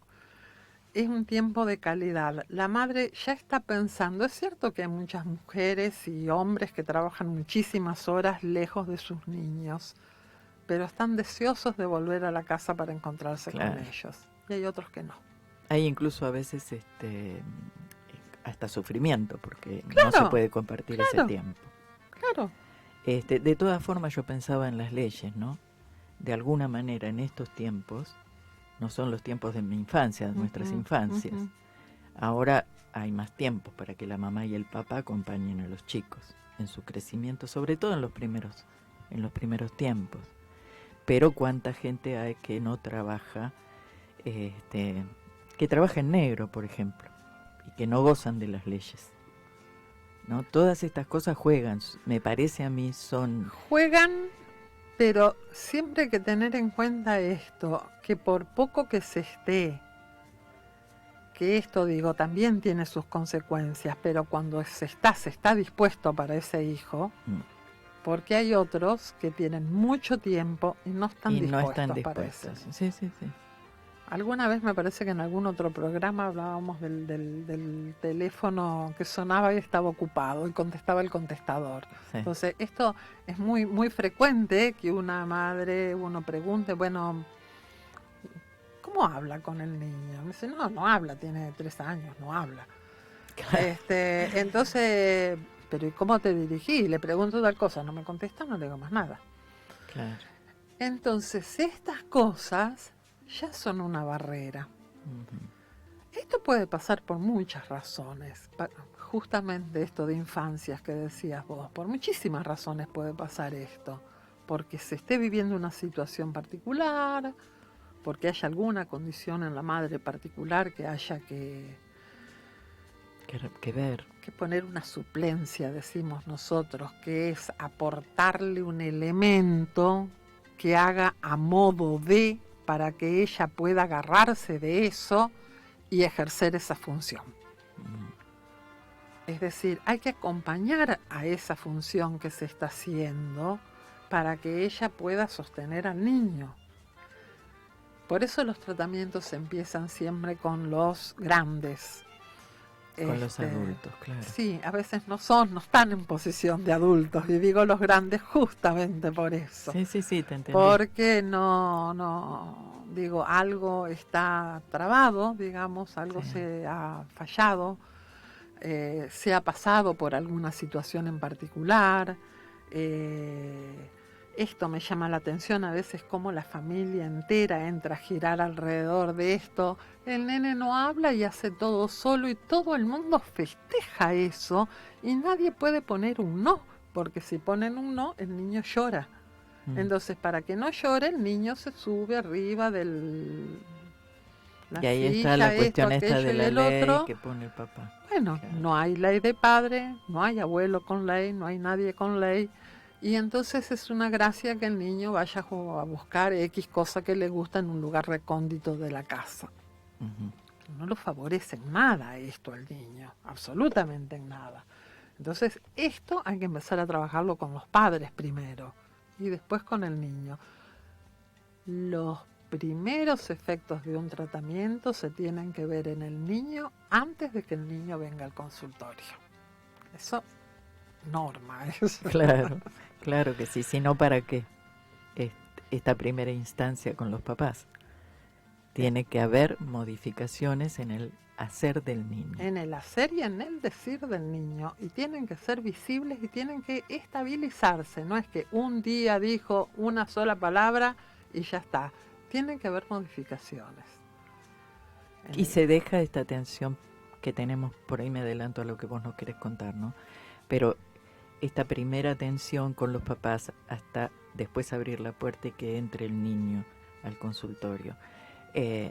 es un tiempo de calidad. La madre ya está pensando, es cierto que hay muchas mujeres y hombres que trabajan muchísimas horas lejos de sus niños, pero están deseosos de volver a la casa para encontrarse con ellos. Y hay otros que no. Hay incluso a veces hasta sufrimiento, porque Claro, no se puede compartir ese tiempo. Claro. De todas formas yo pensaba en las leyes, ¿no? De alguna manera en estos tiempos, no son los tiempos de mi infancia, de nuestras infancias. Ahora hay más tiempo para que la mamá y el papá acompañen a los chicos en su crecimiento, sobre todo en los primeros tiempos. Pero cuánta gente hay que no trabaja, que trabaja en negro, por ejemplo, y que no gozan de las leyes, ¿no? Todas estas cosas juegan, me parece a mí Juegan, pero siempre hay que tener en cuenta esto, que por poco que se esté, que esto, digo, también tiene sus consecuencias, pero cuando se está dispuesto para ese hijo, porque hay otros que tienen mucho tiempo y no están dispuestos para eso. Sí. Alguna vez me parece que en algún otro programa hablábamos del teléfono que sonaba y estaba ocupado y contestaba el contestador. Sí. Entonces, esto es muy, muy frecuente que una madre, uno pregunte, bueno, ¿cómo habla con el niño? Me dice, no habla, tiene 3 años, no habla. Claro. Entonces, pero ¿y cómo te dirigí? Le pregunto tal cosa, no me contesta, no le digo más nada. Claro. Entonces, estas cosas ya son una barrera. Esto puede pasar por muchas razones. Justamente esto de infancias que decías vos, por muchísimas razones puede pasar esto. Porque se esté viviendo una situación particular, porque haya alguna condición en la madre particular que haya que ver. Que poner una suplencia, decimos nosotros, que es aportarle un elemento que haga a modo de, para que ella pueda agarrarse de eso y ejercer esa función. Es decir, hay que acompañar a esa función que se está haciendo para que ella pueda sostener al niño. Por eso los tratamientos empiezan siempre con los grandes. Con los adultos, claro. Sí, a veces no están en posición de adultos, y digo los grandes justamente por eso. Sí, te entendí. Porque digo, algo está trabado, digamos, algo se ha fallado, se ha pasado por alguna situación en particular. Esto me llama la atención a veces, cómo la familia entera entra a girar alrededor de esto. El nene no habla y hace todo solo y todo el mundo festeja eso y nadie puede poner un no, porque si ponen un no, el niño llora. Entonces, para que no llore, el niño se sube arriba del... Y ahí está la cuestión esta de la ley que pone el papá. Bueno, claro. No hay ley de padre, no hay abuelo con ley, no hay nadie con ley. Y entonces es una gracia que el niño vaya a buscar X cosa que le gusta en un lugar recóndito de la casa. No lo favorece en nada esto al niño, absolutamente en nada. Entonces esto hay que empezar a trabajarlo con los padres primero y después con el niño. Los primeros efectos de un tratamiento se tienen que ver en el niño antes de que el niño venga al consultorio. Eso norma es. Claro que sí, si no, ¿para qué esta primera instancia con los papás? Tiene que haber modificaciones en el hacer del niño. En el hacer y en el decir del niño, y tienen que ser visibles y tienen que estabilizarse, no es que un día dijo una sola palabra y ya está, tienen que haber modificaciones. Y se deja esta tensión que tenemos, por ahí me adelanto a lo que vos nos querés contar, ¿no? Pero esta primera tensión con los papás hasta después abrir la puerta y que entre el niño al consultorio.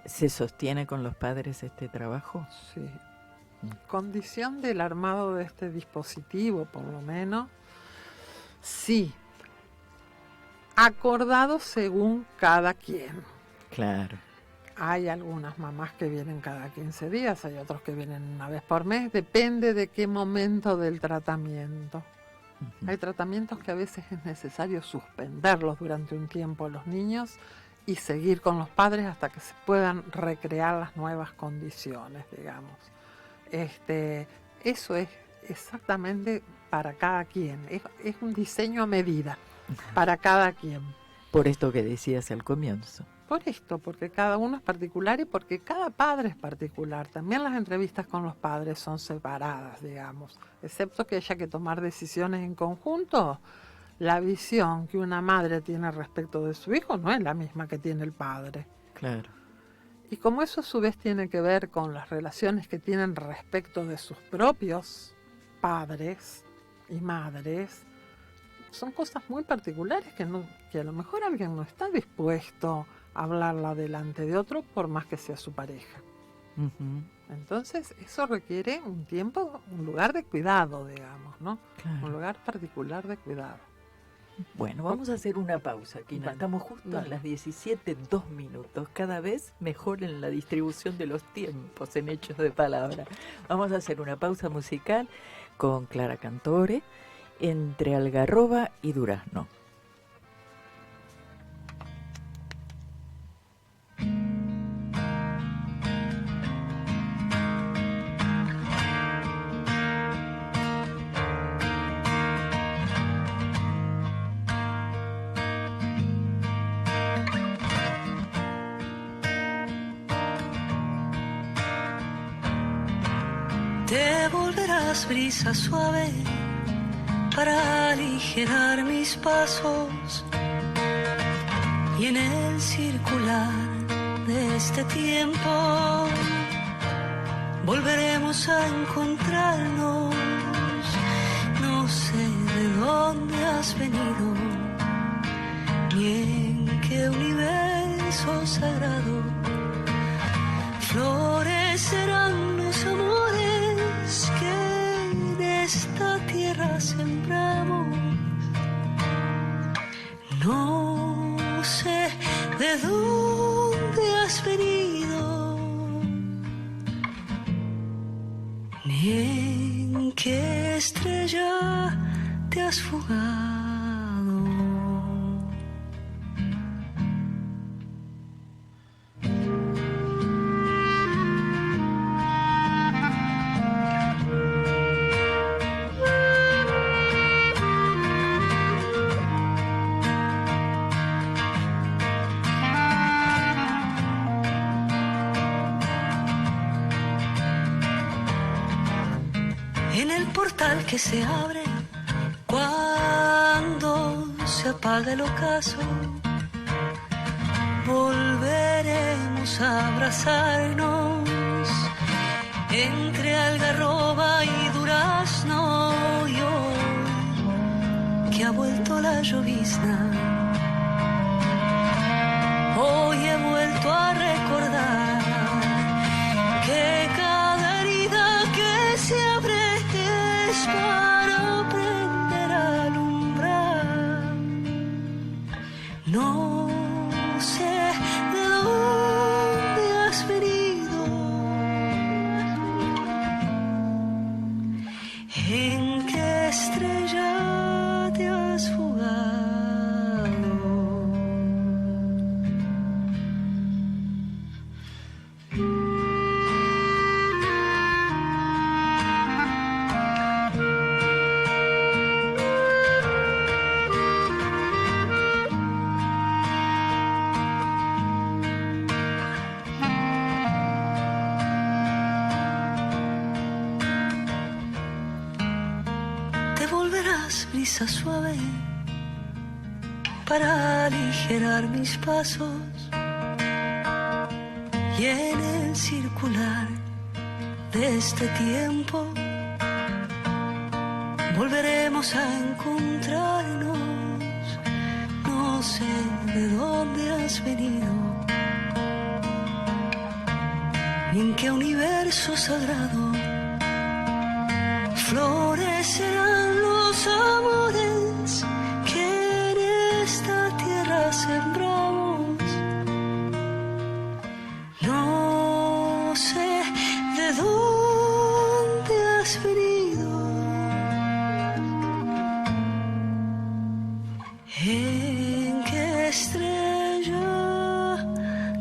¿Se sostiene con los padres este trabajo? Sí. Condición del armado de este dispositivo, por lo menos, sí. Acordado según cada quien. Claro. Hay algunas mamás que vienen cada 15 días, hay otros que vienen una vez por mes, depende de qué momento del tratamiento. Hay tratamientos que a veces es necesario suspenderlos durante un tiempo a los niños y seguir con los padres hasta que se puedan recrear las nuevas condiciones, digamos. Eso es exactamente para cada quien, es un diseño a medida para cada quien. Por esto que decías al comienzo. Por esto, porque cada uno es particular y porque cada padre es particular. También las entrevistas con los padres son separadas, digamos. Excepto que haya que tomar decisiones en conjunto, la visión que una madre tiene respecto de su hijo no es la misma que tiene el padre. Claro. Y como eso a su vez tiene que ver con las relaciones que tienen respecto de sus propios padres y madres, son cosas muy particulares que a lo mejor alguien no está dispuesto a hablarla delante de otro por más que sea su pareja. Ujú. Entonces eso requiere un tiempo, un lugar de cuidado, digamos, ¿no? Claro. Un lugar particular de cuidado. Bueno, vamos a hacer una pausa, Quina. Bueno, Estamos justo dale. a las 17:02. Cada vez mejor en la distribución de los tiempos en hechos de palabra. Vamos a hacer una pausa musical con Clara Cantore entre Algarroba y Durazno. Te volverás brisa suave para aligerar mis pasos, y en el circular de este tiempo volveremos a encontrarnos. No sé de dónde has venido, ni en qué universo sagrado florecerán los amores que en esta tierra sembramos. No sé de dónde has venido, ni en qué estrella te has fugado. En el portal que se abre cuando se apaga el ocaso, volveremos a abrazarnos entre algarroba y durazno. Y hoy que ha vuelto la llovizna, hoy he vuelto a recordar que cada herida que se abre es para aprender a alumbrar. No sé de dónde has venido, en qué estrella te has fugado. Brisa suave para aligerar mis pasos, y en el circular de este tiempo volveremos a encontrarnos. No sé de dónde has venido, ni en qué universo sagrado florecerán los amores que en esta tierra sembramos. No sé de dónde has venido, en qué estrella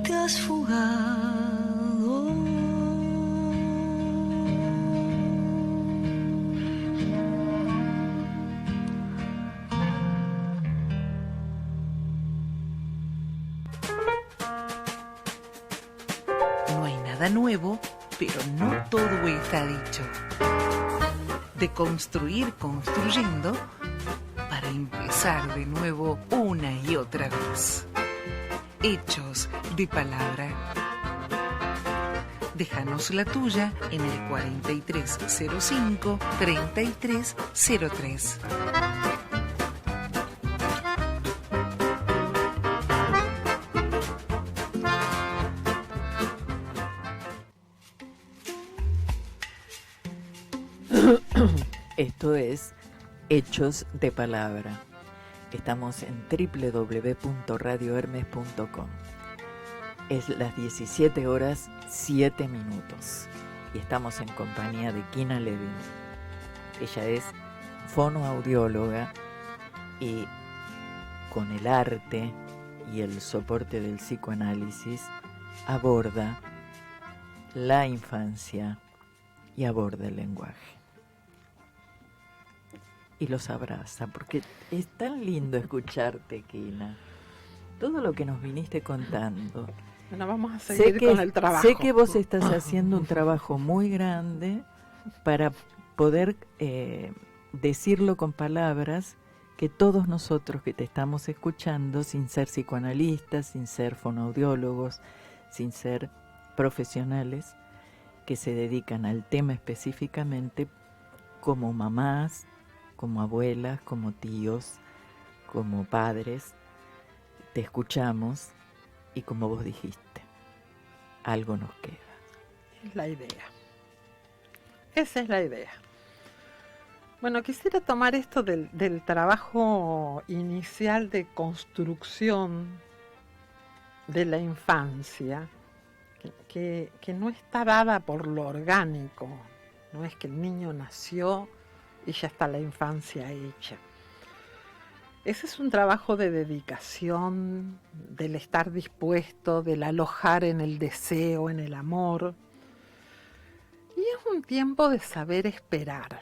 te has fugado. Nuevo, pero no todo está dicho. De construir construyendo para para empezar de nuevo una y otra vez. Hechos de palabra. Déjanos la tuya en el 4305-3303. Esto es Hechos de Palabra. Estamos en www.radiohermes.com. Es las 17 horas 7 minutos y estamos en compañía de Kina Levin. Ella es fonoaudióloga y con el arte y el soporte del psicoanálisis aborda la infancia y aborda el lenguaje. Y los abraza, porque es tan lindo escucharte, Kina. Todo lo que nos viniste contando. Bueno, vamos a seguir con el trabajo. Sé que vos estás haciendo un trabajo muy grande para poder decirlo con palabras que todos nosotros que te estamos escuchando, sin ser psicoanalistas, sin ser fonoaudiólogos, sin ser profesionales que se dedican al tema específicamente, como mamás, como abuelas, como tíos, como padres, te escuchamos y como vos dijiste, algo nos queda. Es la idea. Esa es la idea. Bueno, quisiera tomar esto del trabajo inicial de construcción de la infancia, que no está dada por lo orgánico. No es que el niño nació y ya está la infancia hecha. Ese es un trabajo de dedicación, del estar dispuesto, del alojar en el deseo, en el amor. Y es un tiempo de saber esperar,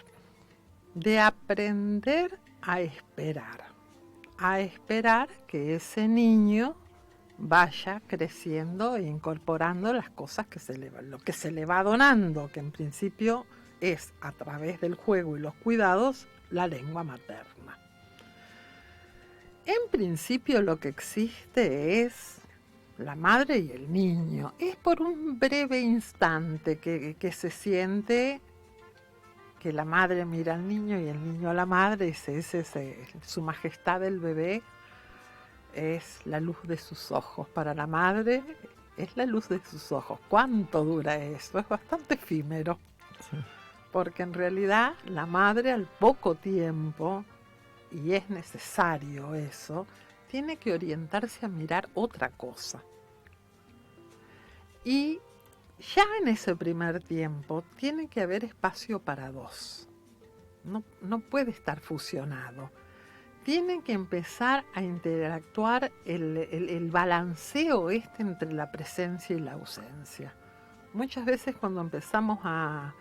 de aprender a esperar que ese niño vaya creciendo e incorporando las cosas lo que se le va donando, que en principio es a través del juego y los cuidados la lengua materna. En principio lo que existe es la madre y el niño. Es por un breve instante que se siente que la madre mira al niño y el niño a la madre, y su majestad del bebé es la luz de sus ojos. Para la madre es la luz de sus ojos. ¿Cuánto dura eso? Es bastante efímero. Sí. Porque en realidad la madre al poco tiempo, y es necesario eso, tiene que orientarse a mirar otra cosa. Y ya en ese primer tiempo tiene que haber espacio para dos. No puede estar fusionado. Tiene que empezar a interactuar el balanceo entre la presencia y la ausencia. Muchas veces cuando empezamos a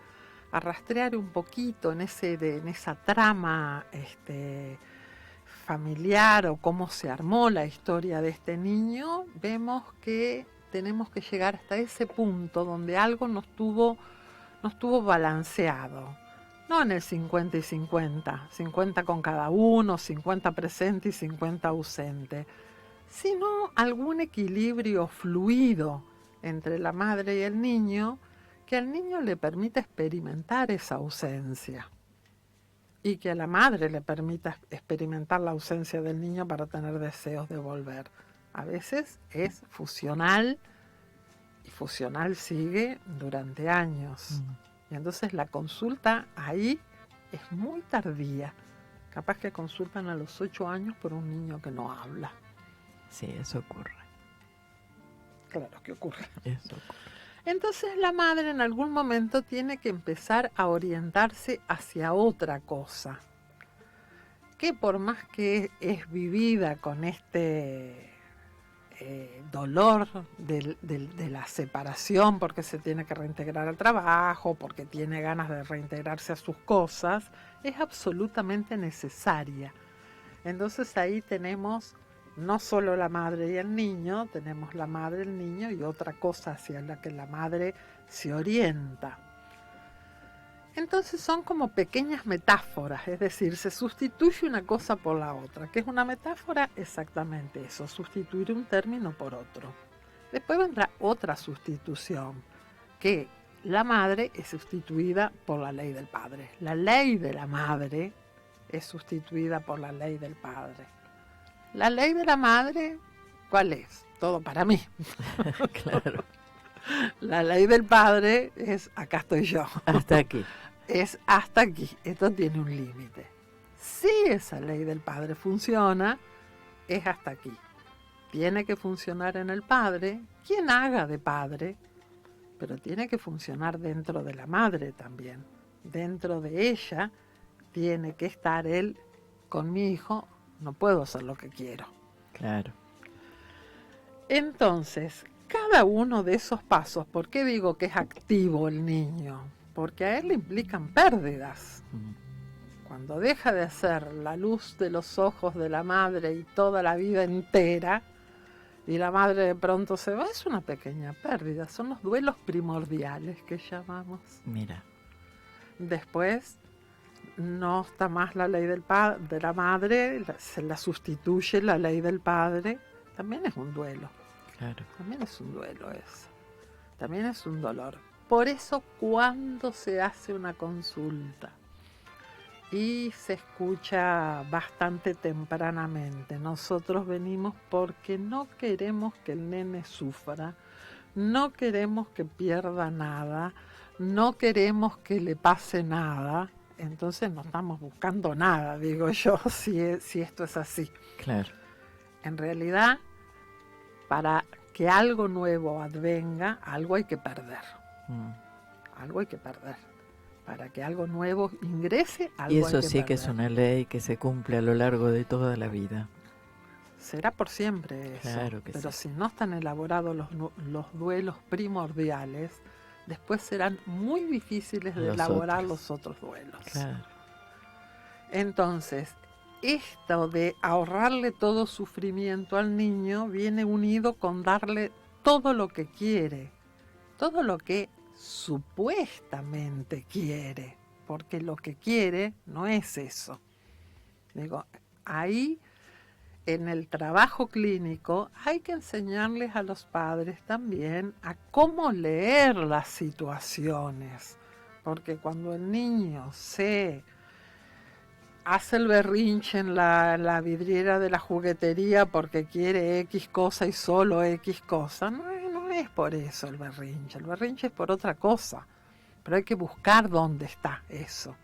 rastrear un poquito en esa trama familiar o cómo se armó la historia de este niño, vemos que tenemos que llegar hasta ese punto donde algo no estuvo balanceado. No en el 50 y 50, 50 con cada uno, 50 presente y 50 ausente, sino algún equilibrio fluido entre la madre y el niño, que al niño le permita experimentar esa ausencia y que a la madre le permita experimentar la ausencia del niño para tener deseos de volver. A veces es fusional y fusional sigue durante años. Y entonces la consulta ahí es muy tardía. Capaz que consultan a los 8 años por un niño que no habla. Sí, eso ocurre. Claro que ocurre. Eso ocurre. Entonces la madre en algún momento tiene que empezar a orientarse hacia otra cosa, que por más que es vivida con este dolor de la separación, porque se tiene que reintegrar al trabajo, porque tiene ganas de reintegrarse a sus cosas, es absolutamente necesaria. Entonces ahí tenemos no solo la madre y el niño, tenemos la madre, el niño y otra cosa hacia la que la madre se orienta. Entonces son como pequeñas metáforas, es decir, se sustituye una cosa por la otra. ¿Qué es una metáfora? Exactamente eso, sustituir un término por otro. Después vendrá otra sustitución, que la madre es sustituida por la ley del padre. La ley de la madre es sustituida por la ley del padre. La ley de la madre, ¿cuál es? Todo para mí. Claro. La ley del padre es acá estoy yo. Hasta aquí. Es hasta aquí. Esto tiene un límite. Si esa ley del padre funciona, es hasta aquí. Tiene que funcionar en el padre, quien haga de padre, pero tiene que funcionar dentro de la madre también. Dentro de ella tiene que estar él con mi hijo, no puedo hacer lo que quiero. Claro. Entonces, cada uno de esos pasos, ¿por qué digo que es activo el niño? Porque a él le implican pérdidas. Cuando deja de ser la luz de los ojos de la madre y toda la vida entera, y la madre de pronto se va, es una pequeña pérdida. Son los duelos primordiales que llamamos. Mira. Después no está más la ley de la madre, se la sustituye la ley del padre. También es un duelo. Claro. También es un duelo eso. También es un dolor. Por eso cuando se hace una consulta y se escucha bastante tempranamente, nosotros venimos porque no queremos que el nene sufra, no queremos que pierda nada, no queremos que le pase nada, entonces no estamos buscando nada, digo yo, si esto es así. Claro. En realidad, para que algo nuevo advenga, algo hay que perder. Algo hay que perder. Para que algo nuevo ingrese, algo hay que perder. Y eso sí que es una ley que se cumple a lo largo de toda la vida. Será por siempre eso. Claro que pero sí. si no están elaborados los duelos primordiales, después serán muy difíciles de elaborar los otros duelos. Claro. Entonces, esto de ahorrarle todo sufrimiento al niño viene unido con darle todo lo que quiere, todo lo que supuestamente quiere, porque lo que quiere no es eso. Digo, ahí en el trabajo clínico hay que enseñarles a los padres también a cómo leer las situaciones, porque cuando el niño se hace el berrinche en la vidriera de la juguetería porque quiere X cosa y solo X cosa, no es por eso el berrinche es por otra cosa, pero hay que buscar dónde está eso,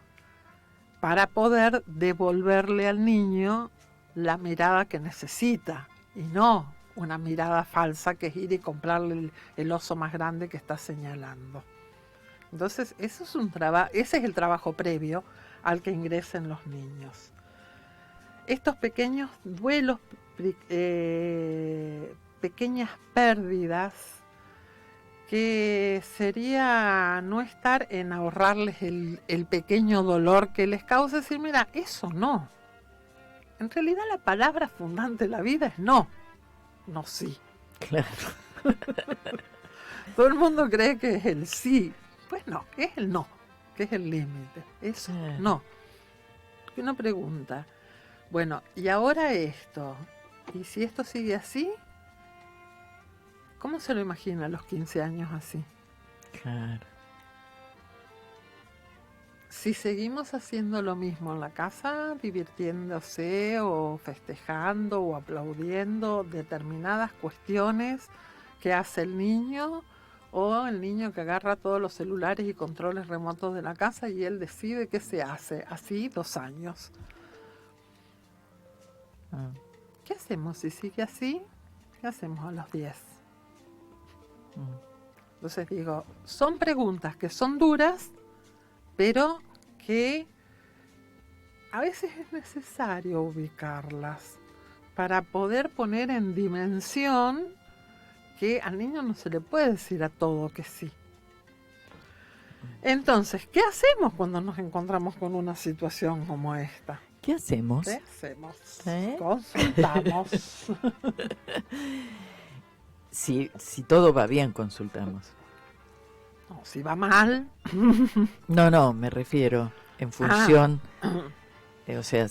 para poder devolverle al niño la mirada que necesita, y no una mirada falsa que es ir y comprarle el oso más grande que está señalando. Entonces, ese es el trabajo previo al que ingresen los niños. Estos pequeños duelos, pequeñas pérdidas, que sería no estar en ahorrarles el pequeño dolor que les causa, decir, mira, eso no. En realidad la palabra fundante de la vida es no, no sí. Claro. Todo el mundo cree que es el sí. Pues no, es el no, que es el límite. Eso, no. Porque uno pregunta, bueno, y ahora esto, ¿y si esto sigue así? ¿Cómo se lo imagina a los 15 años así? Claro. Si seguimos haciendo lo mismo en la casa, divirtiéndose o festejando o aplaudiendo determinadas cuestiones que hace el niño, o el niño que agarra todos los celulares y controles remotos de la casa y él decide qué se hace, así 2 años. ¿Qué hacemos si sigue así? ¿Qué hacemos a los 10? Entonces digo, son preguntas que son duras, pero que a veces es necesario ubicarlas para poder poner en dimensión que al niño no se le puede decir a todo que sí. Entonces, ¿qué hacemos cuando nos encontramos con una situación como esta? ¿Qué hacemos? ¿Qué hacemos? Consultamos. Si todo va bien, consultamos. No, si va mal. No, me refiero en función, o sea,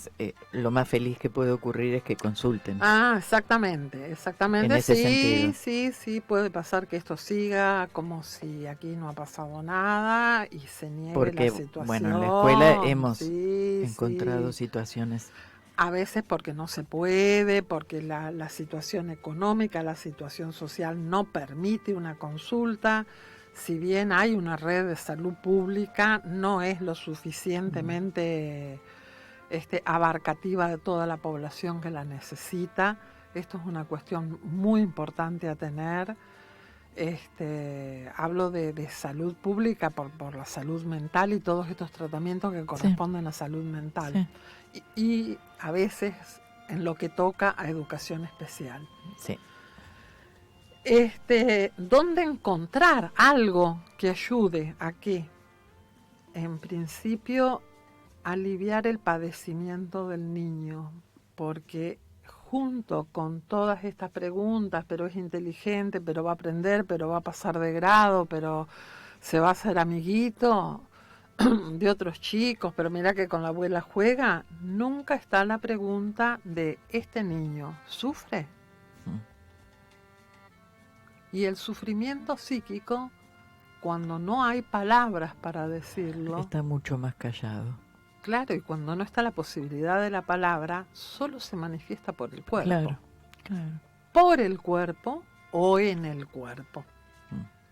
lo más feliz que puede ocurrir es que consulten. Exactamente. En ese sentido. Sí, puede pasar que esto siga como si aquí no ha pasado nada y se niegue Porque, la situación. bueno, en la escuela hemos Sí, encontrado sí. situaciones. A veces porque no se puede, porque la situación económica, la situación social no permite una consulta. Si bien hay una red de salud pública, no es lo suficientemente abarcativa de toda la población que la necesita. Esto es una cuestión muy importante a tener. Hablo de salud pública por la salud mental y todos estos tratamientos que corresponden a salud mental. Sí. Y a veces en lo que toca a educación especial. Sí. ¿Dónde encontrar algo que ayude a que, en principio, aliviar el padecimiento del niño? Porque junto con todas estas preguntas, pero es inteligente, pero va a aprender, pero va a pasar de grado, pero se va a hacer amiguito de otros chicos, pero mira que con la abuela juega, nunca está la pregunta de ¿este niño sufre? Y el sufrimiento psíquico, cuando no hay palabras para decirlo, está mucho más callado. Claro, y cuando no está la posibilidad de la palabra, solo se manifiesta por el cuerpo. Claro. Por el cuerpo o en el cuerpo.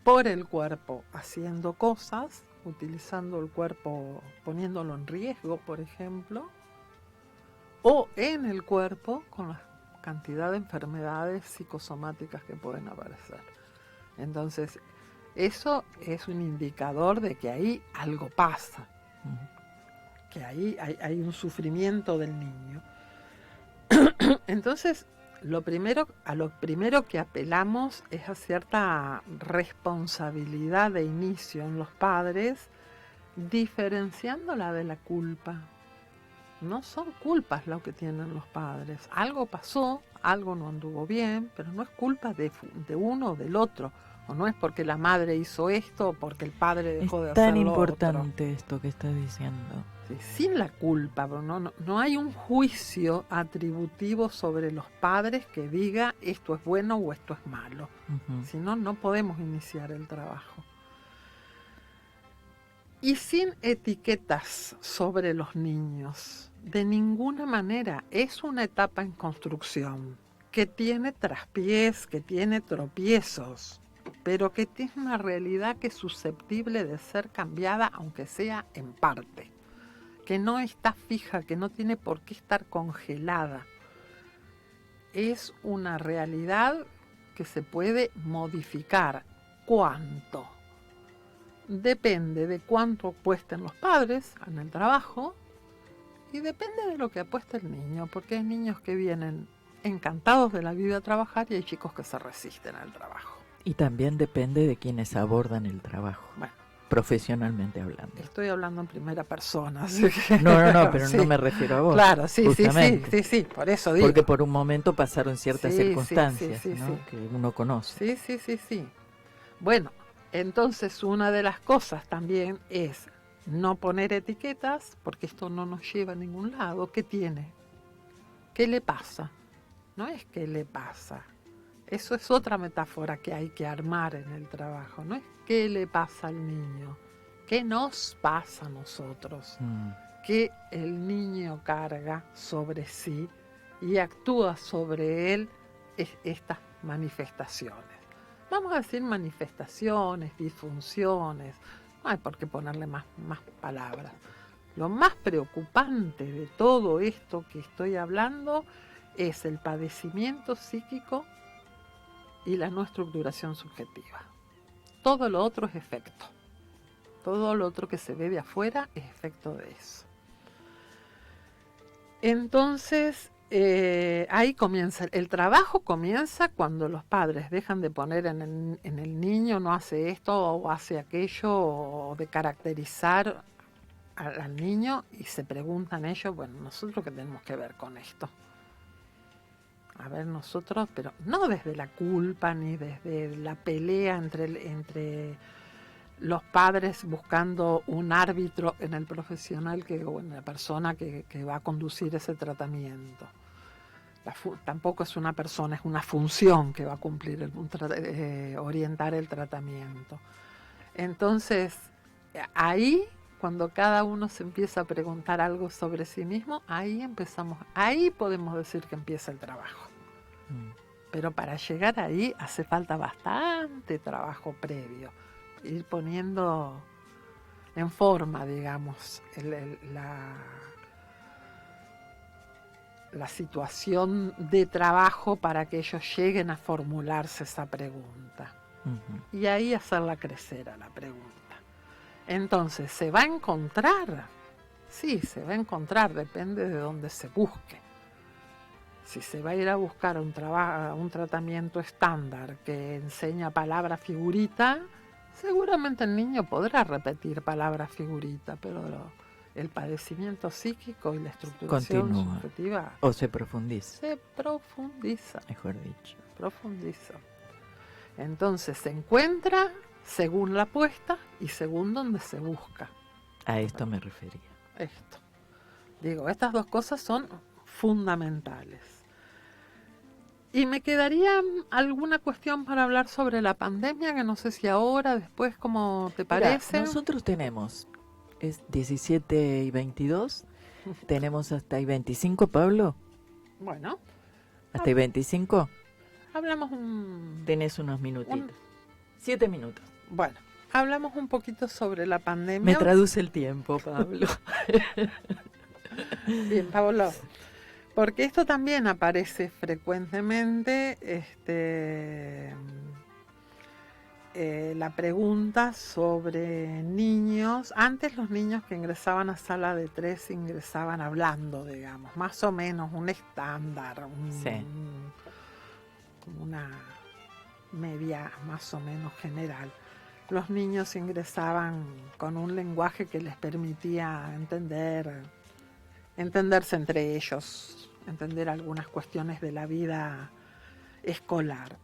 Por el cuerpo haciendo cosas, utilizando el cuerpo, poniéndolo en riesgo, por ejemplo, o en el cuerpo con la cantidad de enfermedades psicosomáticas que pueden aparecer. Entonces, eso es un indicador de que ahí algo pasa, que ahí hay un sufrimiento del niño. Entonces, a lo primero que apelamos es a cierta responsabilidad de inicio en los padres, diferenciándola de la culpa. No son culpas lo que tienen los padres. Algo pasó, algo no anduvo bien, pero no es culpa de uno o del otro. O no es porque la madre hizo esto o porque el padre dejó de hacerlo. Es tan importante esto que estás diciendo. Sí, sin la culpa, no hay un juicio atributivo sobre los padres que diga esto es bueno o esto es malo. Si no, no podemos iniciar el trabajo. Y sin etiquetas sobre los niños, de ninguna manera. Es una etapa en construcción que tiene traspiés, que tiene tropiezos, pero que tiene una realidad que es susceptible de ser cambiada, aunque sea en parte, que no está fija, que no tiene por qué estar congelada. Es una realidad que se puede modificar. ¿Cuánto? Depende de cuánto apuesten los padres en el trabajo y depende de lo que apueste el niño, porque hay niños que vienen encantados de la vida a trabajar y hay chicos que se resisten al trabajo. Y también depende de quienes abordan el trabajo, bueno, profesionalmente hablando. Estoy hablando en primera persona. Así que, no, pero sí. No me refiero a vos. Claro, sí, por eso digo. Porque por un momento pasaron ciertas circunstancias, sí, ¿no? Que uno conoce. Sí. Bueno, entonces una de las cosas también es no poner etiquetas, porque esto no nos lleva a ningún lado. ¿Qué tiene? ¿Qué le pasa? No es qué le pasa. Eso es otra metáfora que hay que armar en el trabajo. No es qué le pasa al niño, qué nos pasa a nosotros, que el niño carga sobre sí y actúa sobre él estas manifestaciones. Vamos a decir manifestaciones, disfunciones, no hay por qué ponerle más palabras. Lo más preocupante de todo esto que estoy hablando es el padecimiento psíquico y la no estructuración subjetiva. Todo lo otro es efecto. Todo lo otro que se ve de afuera es efecto de eso. Entonces, ahí comienza, el trabajo comienza cuando los padres dejan de poner en el niño, no hace esto o hace aquello, o de caracterizar al niño y se preguntan ellos, bueno, ¿nosotros qué tenemos que ver con esto? A ver, nosotros, pero no desde la culpa ni desde la pelea entre los padres buscando un árbitro en el profesional o en la persona que va a conducir ese tratamiento. Tampoco es una persona, es una función que va a cumplir, orientar el tratamiento. Entonces, ahí, cuando cada uno se empieza a preguntar algo sobre sí mismo, ahí podemos decir que empieza el trabajo. Pero para llegar ahí hace falta bastante trabajo previo, ir poniendo en forma, digamos, la situación de trabajo para que ellos lleguen a formularse esa pregunta. Y ahí hacerla crecer a la pregunta. Entonces, ¿se va a encontrar? Sí, se va a encontrar, depende de dónde se busque. Si se va a ir a buscar un tratamiento estándar que enseña palabra figurita, seguramente el niño podrá repetir palabra figurita, pero el padecimiento psíquico y la estructuración subjetiva o se profundiza. Se profundiza. Mejor dicho. Profundiza. Entonces se encuentra según la apuesta y según donde se busca. A esto me refería. Esto. Digo, estas dos cosas son fundamentales. Y me quedaría alguna cuestión para hablar sobre la pandemia, que no sé si ahora, después, ¿cómo te parece? Mira, nosotros tenemos, es 17 y 22, tenemos hasta y 25, Pablo. Bueno. ¿Hasta y 25? Hablamos Tenés unos minutitos. 7 minutos. Bueno, hablamos un poquito sobre la pandemia. Me traduce el tiempo, Pablo. Bien, Pablo. Porque esto también aparece frecuentemente, la pregunta sobre niños. Antes los niños que ingresaban a sala de 3 ingresaban hablando, digamos, más o menos un estándar, una media más o menos general. Los niños ingresaban con un lenguaje que les permitía entenderse entre ellos, entender algunas cuestiones de la vida escolar.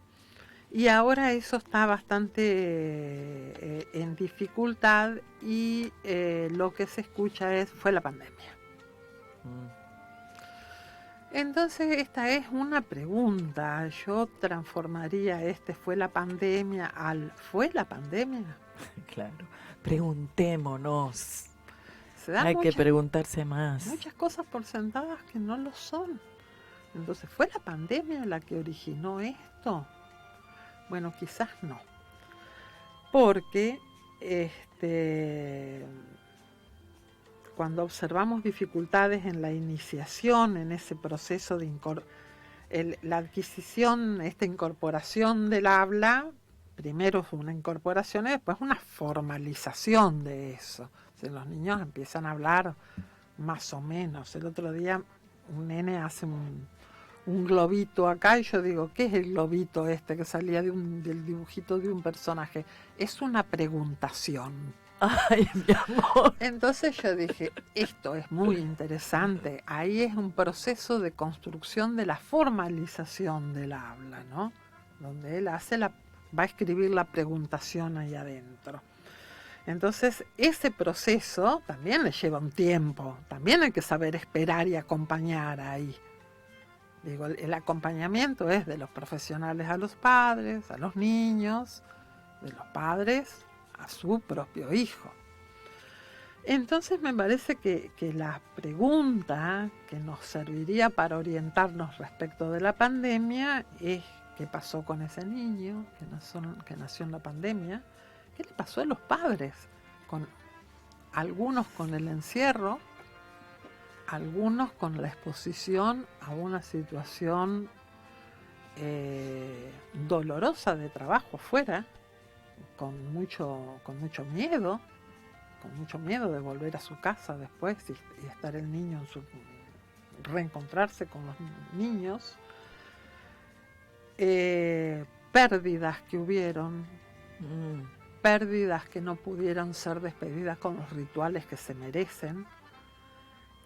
Y ahora eso está bastante en dificultad y lo que se escucha fue la pandemia. Entonces esta es una pregunta. Yo transformaría fue la pandemia ¿fue la pandemia? Claro, preguntémonos. Hay que preguntarse más. Muchas cosas por sentadas que no lo son. Entonces, ¿fue la pandemia la que originó esto? Bueno, quizás no. Porque cuando observamos dificultades en la iniciación, en ese proceso de la adquisición, esta incorporación del habla, primero es una incorporación y después una formalización de eso. Si los niños empiezan a hablar más o menos. El otro día un nene hace un globito acá y yo digo, ¿qué es el globito que salía del dibujito de un personaje? Es una preguntación. Ay, mi amor. Entonces yo dije, esto es muy interesante. Ahí es un proceso de construcción de la formalización del habla, ¿no? Donde él va a escribir la preguntación ahí adentro. Entonces, ese proceso también le lleva un tiempo. También hay que saber esperar y acompañar ahí. Digo, el acompañamiento es de los profesionales a los padres, a los niños, de los padres a su propio hijo. Entonces me parece que la pregunta que nos serviría para orientarnos respecto de la pandemia es qué pasó con ese niño que nació en la pandemia, qué le pasó a los padres, algunos con el encierro, algunos con la exposición a una situación dolorosa de trabajo afuera, con mucho miedo de volver a su casa después y estar el niño reencontrarse con los niños, pérdidas que hubieron, pérdidas que no pudieron ser despedidas con los rituales que se merecen.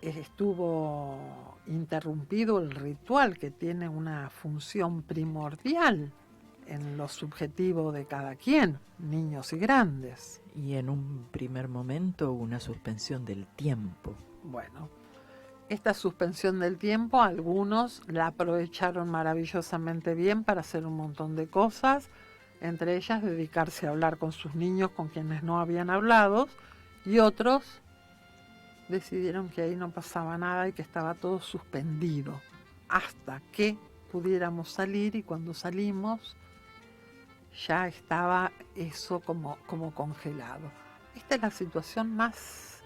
Estuvo interrumpido el ritual que tiene una función primordial en lo subjetivo de cada quien, niños y grandes. Y en un primer momento una suspensión del tiempo. Bueno, esta suspensión del tiempo algunos la aprovecharon maravillosamente bien para hacer un montón de cosas, entre ellas dedicarse a hablar con sus niños con quienes no habían hablado, y otros decidieron que ahí no pasaba nada y que estaba todo suspendido hasta que pudiéramos salir, y cuando salimos ya estaba eso como congelado. Esta es la situación más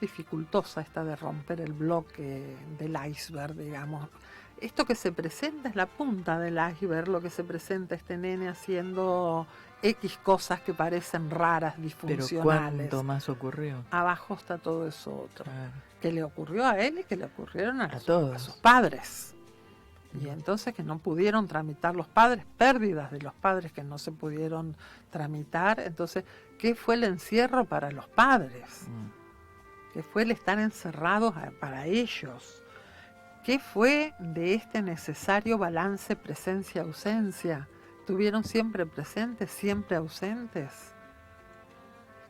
dificultosa, esta de romper el bloque del iceberg, digamos. Esto que se presenta es la punta del iceberg, lo que se presenta este nene haciendo X cosas que parecen raras, disfuncionales. Pero ¿cuánto más ocurrió? Abajo está todo eso otro. Claro. Que le ocurrió a él y que le ocurrieron a todos. A sus padres. Y entonces que no pudieron tramitar los padres, pérdidas de los padres que no se pudieron tramitar. Entonces, ¿qué fue el encierro para los padres? ¿Qué fue el estar encerrados para ellos? ¿Qué fue de este necesario balance presencia-ausencia? ¿Estuvieron siempre presentes, siempre ausentes?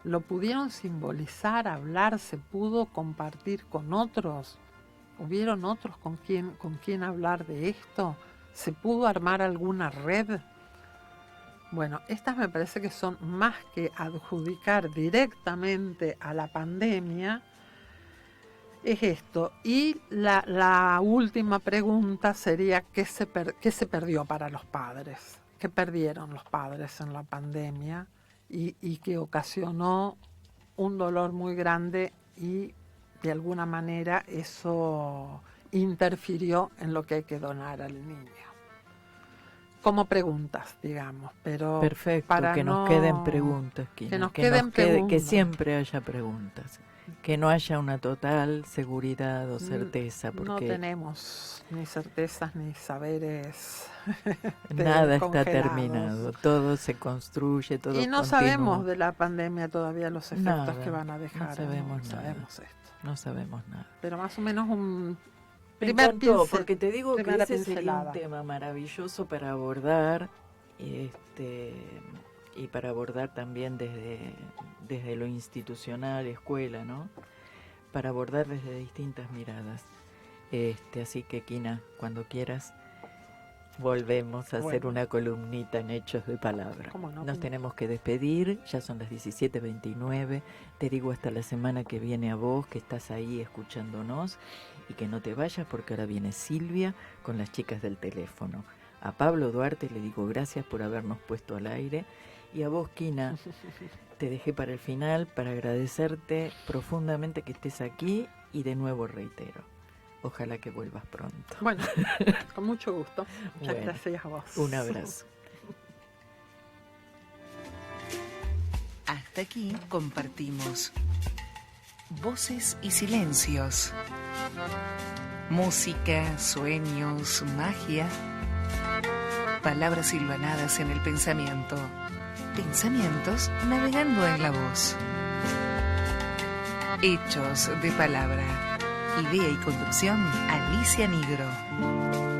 ¿Lo pudieron simbolizar, hablar, se pudo compartir con otros? ¿Hubieron otros con quien hablar de esto? ¿Se pudo armar alguna red? Bueno, estas me parece que son más que adjudicar directamente a la pandemia, es esto. Y la última pregunta sería, ¿qué se perdió para los padres? ¿Qué perdieron los padres en la pandemia? Y que ocasionó un dolor muy grande, y de alguna manera eso interfirió en lo que hay que donar al niño. Como preguntas, digamos, pero perfecto, para que nos queden preguntas, Kina, que siempre haya preguntas, que no haya una total seguridad o certeza, porque no tenemos ni certezas ni saberes. Nada está terminado, todo se construye, todo y no continúa. Sabemos de la pandemia todavía los efectos que van a dejar. No sabemos nada. Sabemos esto. No sabemos nada. Pero más o menos un primer pincel, porque te digo que ese sería un tema maravilloso para abordar, y para abordar también desde lo institucional, escuela, ¿no? Para abordar desde distintas miradas. Así que, Kina, cuando quieras, volvemos a hacer una columnita en Hechos de Palabra. Nos tenemos que despedir, ya son las 17:29. Te digo hasta la semana que viene a vos, que estás ahí escuchándonos, y que no te vayas porque ahora viene Silvia con las chicas del teléfono. A Pablo Duarte le digo gracias por habernos puesto al aire, y a vos, Kina, te dejé para el final para agradecerte profundamente que estés aquí, y de nuevo reitero, ojalá que vuelvas pronto. Bueno, con mucho gusto. Muchas gracias a vos. Un abrazo. Hasta aquí compartimos voces y silencios, música, sueños, magia, palabras hilvanadas en el pensamiento, pensamientos navegando en la voz. Hechos de Palabra. Idea y conducción, Alicia Nigro.